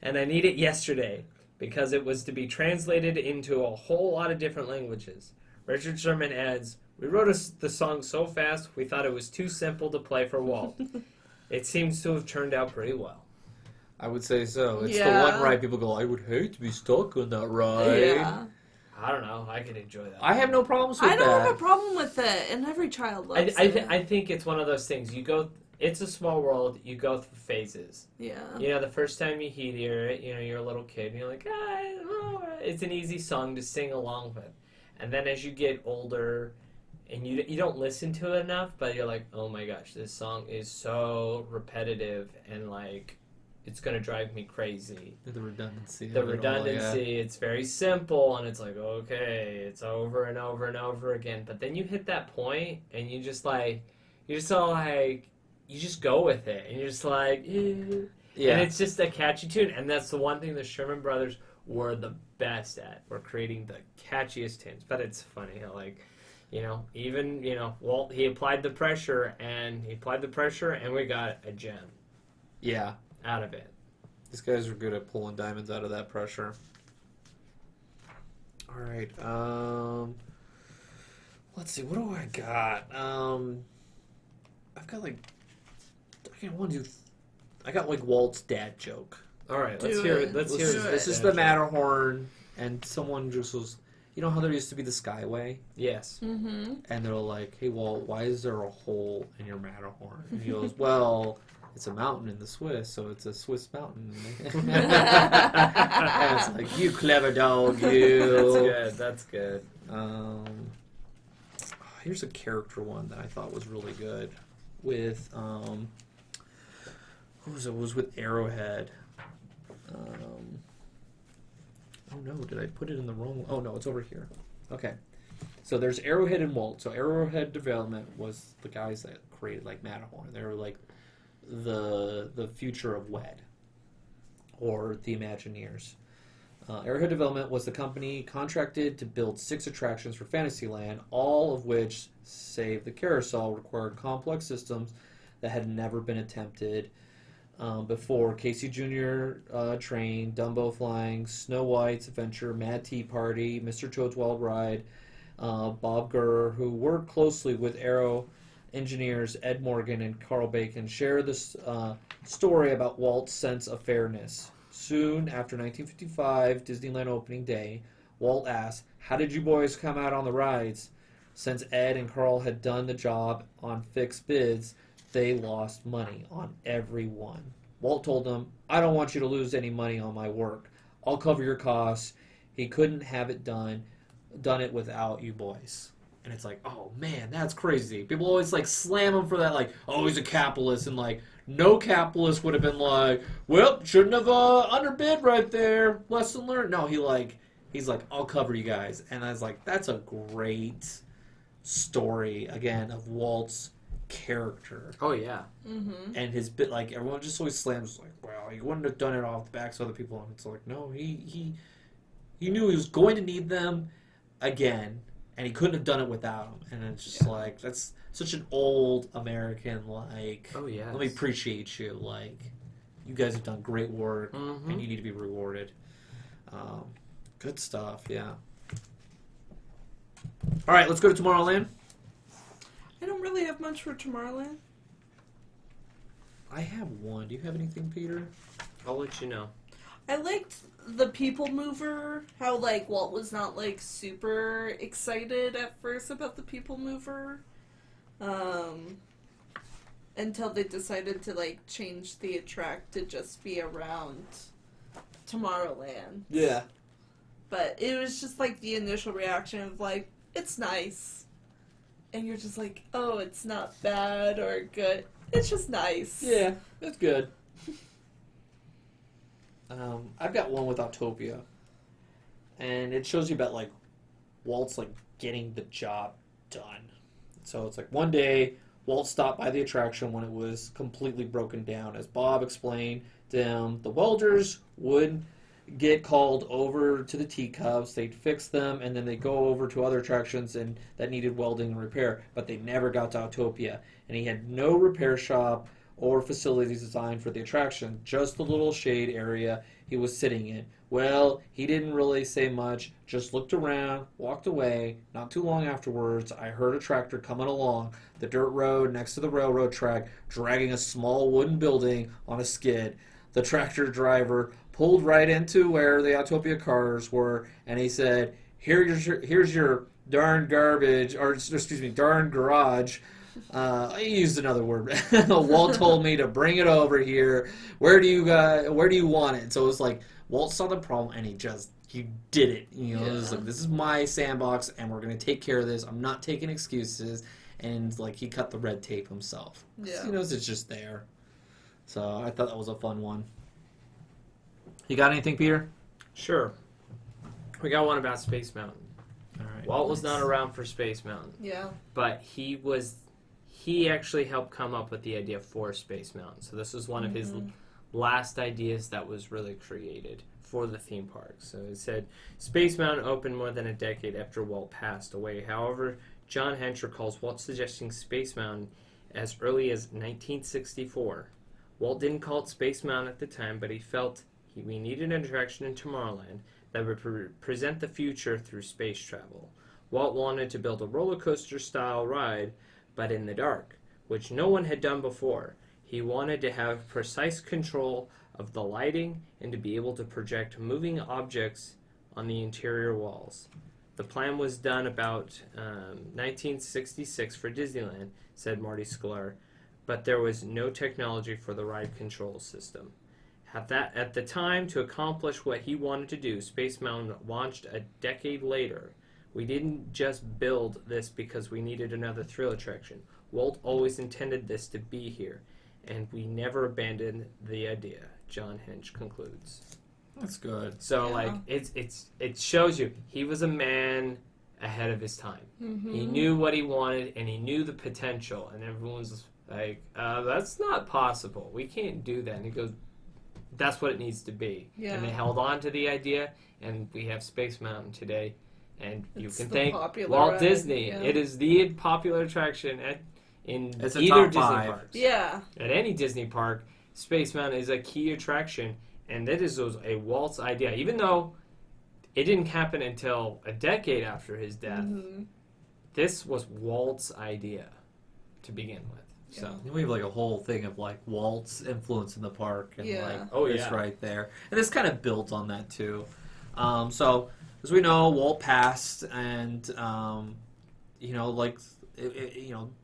S4: And I need it yesterday, because it was to be translated into a whole lot of different languages. Richard Sherman adds, we wrote the song so fast, we thought it was too simple to play for Walt. It seems to have turned out pretty well.
S2: I would say so. It's the
S3: Yeah.
S2: one ride people go, I would hate to be stuck on that ride.
S3: Yeah.
S4: I don't know. I could enjoy that.
S2: I have no problems with
S3: I
S2: that.
S3: don't have a problem with it, and every child loves it.
S4: I think it's one of those things. It's a small world. You go through phases.
S3: Yeah.
S4: The first time you hear it, you're a little kid, and you're like, it's an easy song to sing along with. And then as you get older, and you don't listen to it enough, but you're like, oh my gosh, this song is so repetitive, and like, it's gonna drive me crazy.
S2: The redundancy.
S4: The
S2: of it all,
S4: redundancy, it's very simple, and it's like, okay, it's over and over and over again. But then you hit that point, and you just go with it, and you're just like,
S2: Yeah.
S4: And it's just a catchy tune, and that's the one thing the Sherman Brothers were the best at, were creating the catchiest tunes. But it's funny how, like, Walt, he applied the pressure, and we got a gem
S2: Yeah.
S4: out of it.
S2: These guys are good at pulling diamonds out of that pressure. All right. Let's see. What do I got? I've got like. I got like Walt's dad joke.
S4: All right, let's
S3: Do
S4: hear
S3: it.
S4: it. Let's
S3: Do
S4: hear
S3: it.
S4: it.
S2: This is the Matterhorn, and someone just was. You know how there used to be the Skyway,
S4: Yes.
S3: Mm-hmm.
S2: and they're like, "Hey Walt, why is there a hole in your Matterhorn?" And he goes, "Well, it's a mountain in the Swiss, so it's a Swiss mountain." And it's like, "You clever dog, you."
S4: That's good.
S2: Here's a character one that I thought was really good with who was it? It was with Arrowhead. Oh no, did I put it in the wrong? Oh no, it's over here. Okay, so there's Arrowhead and Walt. So Arrowhead Development was the guys that created like Matterhorn. They were like the future of WED or the Imagineers. Arrowhead Development was the company contracted to build 6 attractions for Fantasyland, all of which, save the carousel, required complex systems that had never been attempted before. Casey Jr. Train, Dumbo Flying, Snow White's Adventure, Mad Tea Party, Mr. Toad's Wild Ride, Bob Gurr, who worked closely with Arrow
S5: engineers Ed Morgan and Carl Bacon share this story about Walt's sense of fairness. Soon after 1955 Disneyland opening day, Walt asked, "How did you boys come out on the rides?" Since Ed and Carl had done the job on fixed bids, they lost money on every one. Walt told them, "I don't want you to lose any money on my work. I'll cover your costs." He couldn't have it done it without you boys. And it's like, oh man, that's crazy. People always like slam him for that, like, oh, he's a capitalist, and like no capitalist would have been like, well, shouldn't have underbid right there. Lesson learned. No, he's like, I'll cover you guys. And I was like, that's a great story again of Walt's character.
S4: Oh yeah.
S3: Mm-hmm.
S5: And his bit, like, everyone just always slams like, well, he wouldn't have done it off the backs of other people. And it's like, no, he knew he was going to need them again, and he couldn't have done it without them. And it's just like, that's such an old American, like,
S4: Oh yeah.
S5: let me appreciate you. Like, you guys have done great work,
S4: Mhm.
S5: and you need to be rewarded. Good stuff, yeah. All right, let's go to Tomorrowland.
S3: I don't really have much for Tomorrowland.
S5: I have one. Do you have anything, Peter?
S4: I'll let you know.
S3: I liked the People Mover, how, like, Walt was not, like, super excited at first about the People Mover. Until they decided to, like, change the attract to just be around Tomorrowland.
S5: Yeah.
S3: But it was just, like, the initial reaction of, like, it's nice. And you're just like, oh, it's not bad or good. It's just nice.
S5: Yeah, that's good. I've got one with Autopia, and it shows you about like Walt's like getting the job done. So it's like one day Walt stopped by the attraction when it was completely broken down. As Bob explained to him, the welders would get called over to the teacups, they'd fix them, and then they'd go over to other attractions and that needed welding and repair, but they never got to Autopia. And he had no repair shop or facilities designed for the attraction, just the little shade area he was sitting in. Well, he didn't really say much, just looked around, walked away. Not too long afterwards, I heard a tractor coming along the dirt road next to the railroad track, dragging a small wooden building on a skid. The tractor driver pulled right into where the Autopia cars were, and he said, here's your darn garbage, or excuse me, darn garage. I used another word. Walt told me to bring it over here. Where do you want it? So it was like Walt saw the problem and he did it. You know, it was like, this is my sandbox and we're gonna take care of this. I'm not taking excuses. And like he cut the red tape himself.
S3: Yeah.
S5: He knows it's just there. So I thought that was a fun one. You got anything, Peter?
S4: Sure. We got one about Space Mountain.
S5: All right.
S4: Walt was not around for Space Mountain,
S3: Yeah.
S4: but he actually helped come up with the idea for Space Mountain. So this was one of his last ideas that was really created for the theme park. So it said, Space Mountain opened more than a decade after Walt passed away. However, John Hench recalls Walt suggesting Space Mountain as early as 1964. Walt didn't call it Space Mountain at the time, but he felt we needed an attraction in Tomorrowland that would present the future through space travel. Walt wanted to build a roller coaster style ride, but in the dark, which no one had done before. He wanted to have precise control of the lighting and to be able to project moving objects on the interior walls. The plan was done about 1966 for Disneyland, said Marty Sklar, but there was no technology for the ride control system. At the time, to accomplish what he wanted to do, Space Mountain launched a decade later. We didn't just build this because we needed another thrill attraction. Walt always intended this to be here, and we never abandoned the idea, John Hench concludes.
S5: That's good.
S4: So,
S3: Yeah.
S4: like, it shows you he was a man ahead of his time.
S3: Mm-hmm.
S4: He knew what he wanted, and he knew the potential, and everyone was like, that's not possible. We can't do that. And he goes, that's what it needs to be.
S3: Yeah.
S4: And they held on to the idea, and we have Space Mountain today. And you
S3: It's
S4: can
S3: the
S4: thank
S3: popular
S4: Walt
S3: ride,
S4: Disney.
S3: yeah.
S4: It is the popular attraction in
S5: It's a
S4: either
S5: top
S4: Disney
S5: 5.
S4: parks.
S3: Yeah.
S4: At any Disney park, Space Mountain is a key attraction, and that is a Walt's idea. Even though it didn't happen until a decade after his death,
S3: Mm-hmm.
S4: this was Walt's idea to begin with. So
S2: We have like a whole thing of like Walt's influence in the park, and like it's right there, and this kind of builds on that too. So as we know, Walt passed, and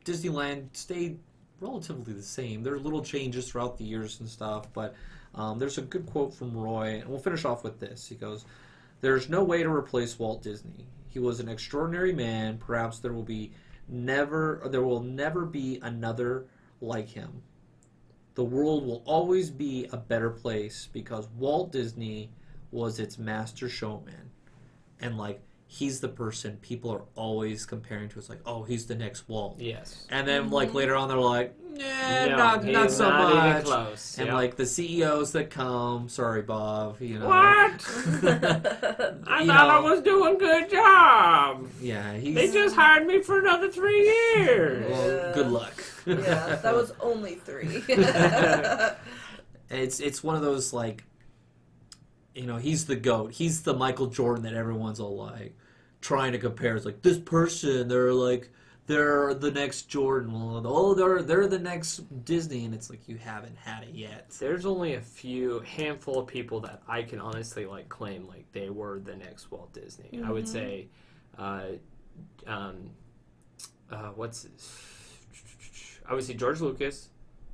S2: Disneyland stayed relatively the same. There are little changes throughout the years and stuff, but there's a good quote from Roy, and we'll finish off with this. He goes, "There's no way to replace Walt Disney. He was an extraordinary man. Perhaps there will never be another like him. The world will always be a better place because Walt Disney was its master showman." And like, he's the person people are always comparing to. It's like, oh, he's the next Walt.
S4: Yes.
S2: And then like later on, they're like,
S4: No,
S2: not so
S4: not
S2: much.
S4: even close.
S2: And
S4: Yep.
S2: like the CEOs that come, sorry, Bob,
S4: What? I thought I was doing a good job.
S2: Yeah,
S4: They just hired me for another 3 years.
S2: Well, good luck.
S3: Yeah, that was only 3.
S2: It's one of those like, he's the GOAT. He's the Michael Jordan that everyone's all like trying to compare. It's like this person, they're the next Jordan. Well, they're the next Disney, and it's like you haven't had it yet.
S4: There's only a handful of people that I can honestly like claim like they were the next Walt Disney.
S3: Mm-hmm.
S4: I would say, I would say George Lucas.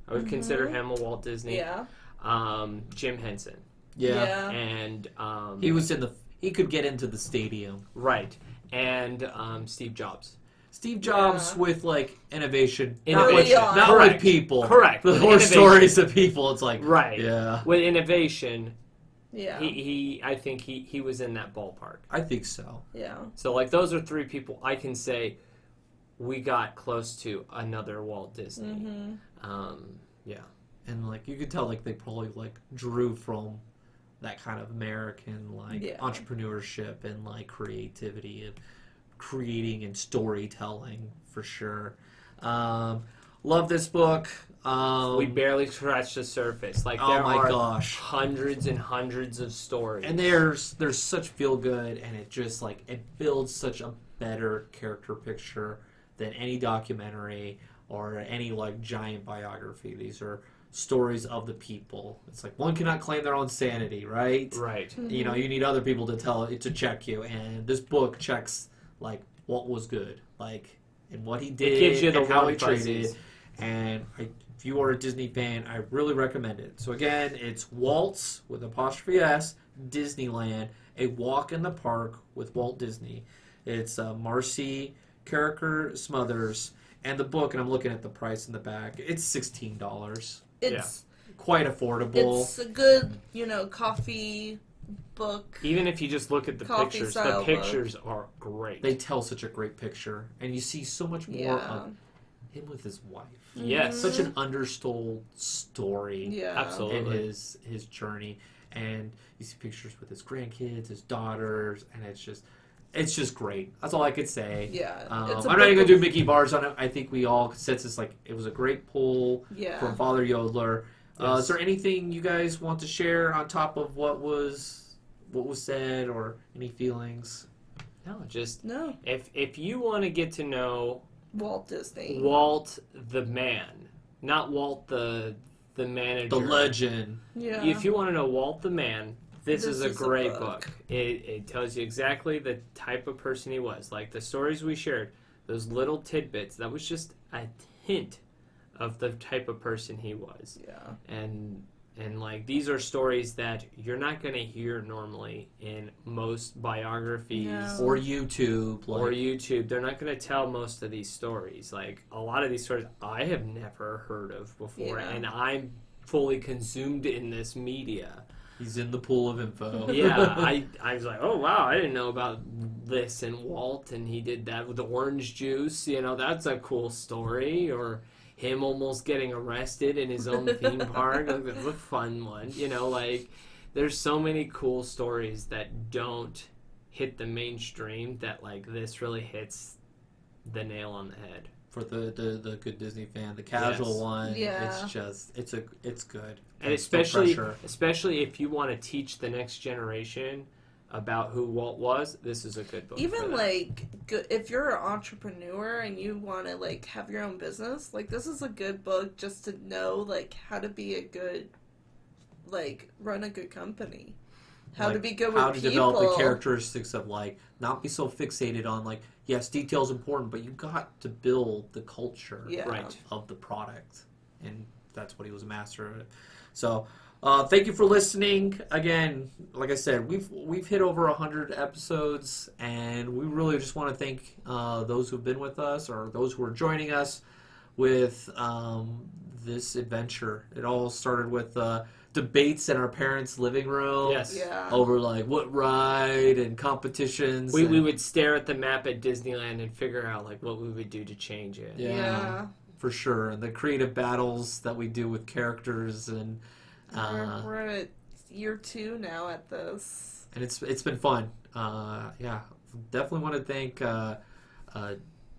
S4: I would consider him a Walt Disney.
S3: Yeah.
S4: Jim Henson.
S2: Yeah.
S4: And
S2: he could get into the stadium.
S4: right. And Steve Jobs.
S2: Steve Jobs with like innovation,
S3: Innovation.
S2: not
S4: Correct.
S2: with people.
S4: Correct.
S2: The
S4: With
S2: horror
S4: innovation.
S2: stories of people. It's like
S4: Right.
S2: Yeah,
S4: With innovation,
S3: Yeah.
S4: I think he was in that ballpark.
S2: I think so.
S3: Yeah.
S4: So like those are 3 people I can say we got close to another Walt Disney.
S3: Mm-hmm.
S4: Yeah.
S2: And like you could tell, like they probably like drew from that kind of American like entrepreneurship and like creativity and creating and storytelling for sure. Love this book.
S4: We barely scratched the surface. Like
S2: Oh
S4: there
S2: my
S4: are
S2: gosh.
S4: hundreds and hundreds of stories.
S2: And there's such feel good, and it just like it builds such a better character picture than any documentary or any like giant biography. These are stories of the people. It's like one cannot claim their own sanity, right?
S4: Right.
S2: You need other people to check you, and this book checks like what was good, like and what he did,
S4: It gives you the
S2: and how
S4: warm
S2: he traded.
S4: fuzzies.
S2: And if you are a Disney fan, I really recommend it. So again, it's Walt's with apostrophe S, Disneyland, A Walk in the Park with Walt Disney. It's Marcy Carricker Smothers, and the book, and I'm looking at the price in the back, it's $16.
S3: It's
S2: Quite affordable.
S3: it's a good, coffee book.
S4: Even if you just look at the
S3: Coffee
S4: pictures,
S3: style
S4: the pictures are great.
S2: They tell such a great picture, and you see so much more of him with his wife.
S4: Yes.
S2: Such an undertold story.
S3: Yeah.
S4: Absolutely.
S2: In his journey, and you see pictures with his grandkids, his daughters, and it's just great. That's all I could say.
S3: Yeah.
S2: I'm not even gonna do Mickey bars on it. I think we all consensus like it was a great pull from Father Yodler.
S4: Yes.
S2: Is there anything you guys want to share on top of what was said, or any feelings?
S3: No.
S4: If you want to get to know
S3: Walt Disney.
S4: Walt the man, not Walt the manager,
S2: The legend.
S3: Yeah.
S4: If you want to know Walt the man, this is a
S3: is a
S4: great
S3: book.
S4: book. It tells you exactly the type of person he was. Like the stories we shared, those little tidbits, that was just a hint of the type of person he was.
S3: Yeah.
S4: And like these are stories that you're not going to hear normally in most biographies
S3: No.
S2: Or YouTube.
S4: or YouTube. They're not going to tell most of these stories. Like a lot of these stories I have never heard of before,
S3: Yeah.
S4: and I'm fully consumed in this media.
S2: He's in the pool of info.
S4: Yeah, I was like, oh wow, I didn't know about this and Walt, and he did that with the orange juice. That's a cool story. Or him almost getting arrested in his own theme park. Like, that's a fun one. There's so many cool stories that don't hit the mainstream that like this really hits the nail on the head.
S2: For the good Disney fan, the casual
S4: Yes.
S2: one,
S3: Yeah.
S2: it's good.
S4: And
S2: It's no pressure.
S4: especially if you want to teach the next generation about who Walt was, this is a good book.
S3: Even
S4: for that.
S3: like if you're an entrepreneur and you want to like have your own business, like this is a good book just to know like how to be a good, like run a good company, how to
S2: Like,
S3: be good
S2: how
S3: with
S2: to
S3: people.
S2: develop the characteristics of like not be so fixated on like yes, detail's important, but you got to build the culture
S3: Yeah.
S4: Right.
S2: of the product, and that's what he was a master of. So thank you for listening again. Like I said, we've hit over 100 episodes, and we really just want to thank those who've been with us or those who are joining us with this adventure. It all started with debates in our parents' living room.
S4: Yes.
S3: Yeah.
S2: Over like what ride and competitions.
S4: We
S2: and-
S4: would stare at the map at Disneyland and figure out like what we would do to change it.
S2: Yeah. For sure, and the creative battles that we do with characters, and
S3: We're at year 2 now at this.
S2: and it's been fun. Yeah, definitely want to thank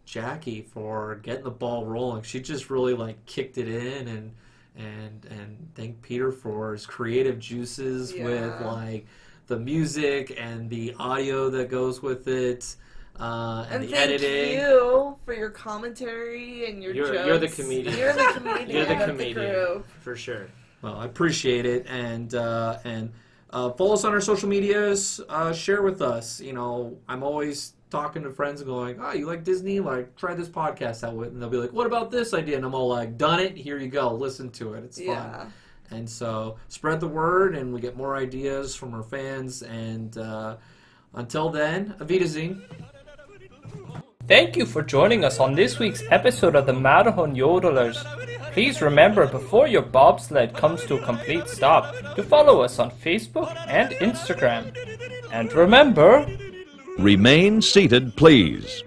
S2: Jackie for getting the ball rolling. She just really like kicked it in, and thank Peter for his creative juices with
S3: Yeah.
S2: like the music and the audio that goes with it. And the
S3: thank
S2: editing.
S3: you for your commentary and your jokes.
S4: You're the comedian.
S3: You're the comedian.
S4: You're the
S3: of
S4: comedian.
S3: The group.
S4: For sure.
S2: Well, I appreciate it, and follow us on our social medias. Share with us. You know, I'm always talking to friends and going, "Oh, you like Disney? Like, try this podcast out with." And they'll be like, "What about this idea?" And I'm all like, "Done it. Here you go. Listen to it. It's fun."
S3: Yeah.
S2: And so spread the word, and we get more ideas from our fans. And until then, Auf Wiedersehen.
S1: Thank you for joining us on this week's episode of the Matterhorn Yodelers. Please remember before your bobsled comes to a complete stop to follow us on Facebook and Instagram. And remember,
S6: Remain seated, please.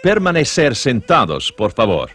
S6: Permanecer sentados, por favor.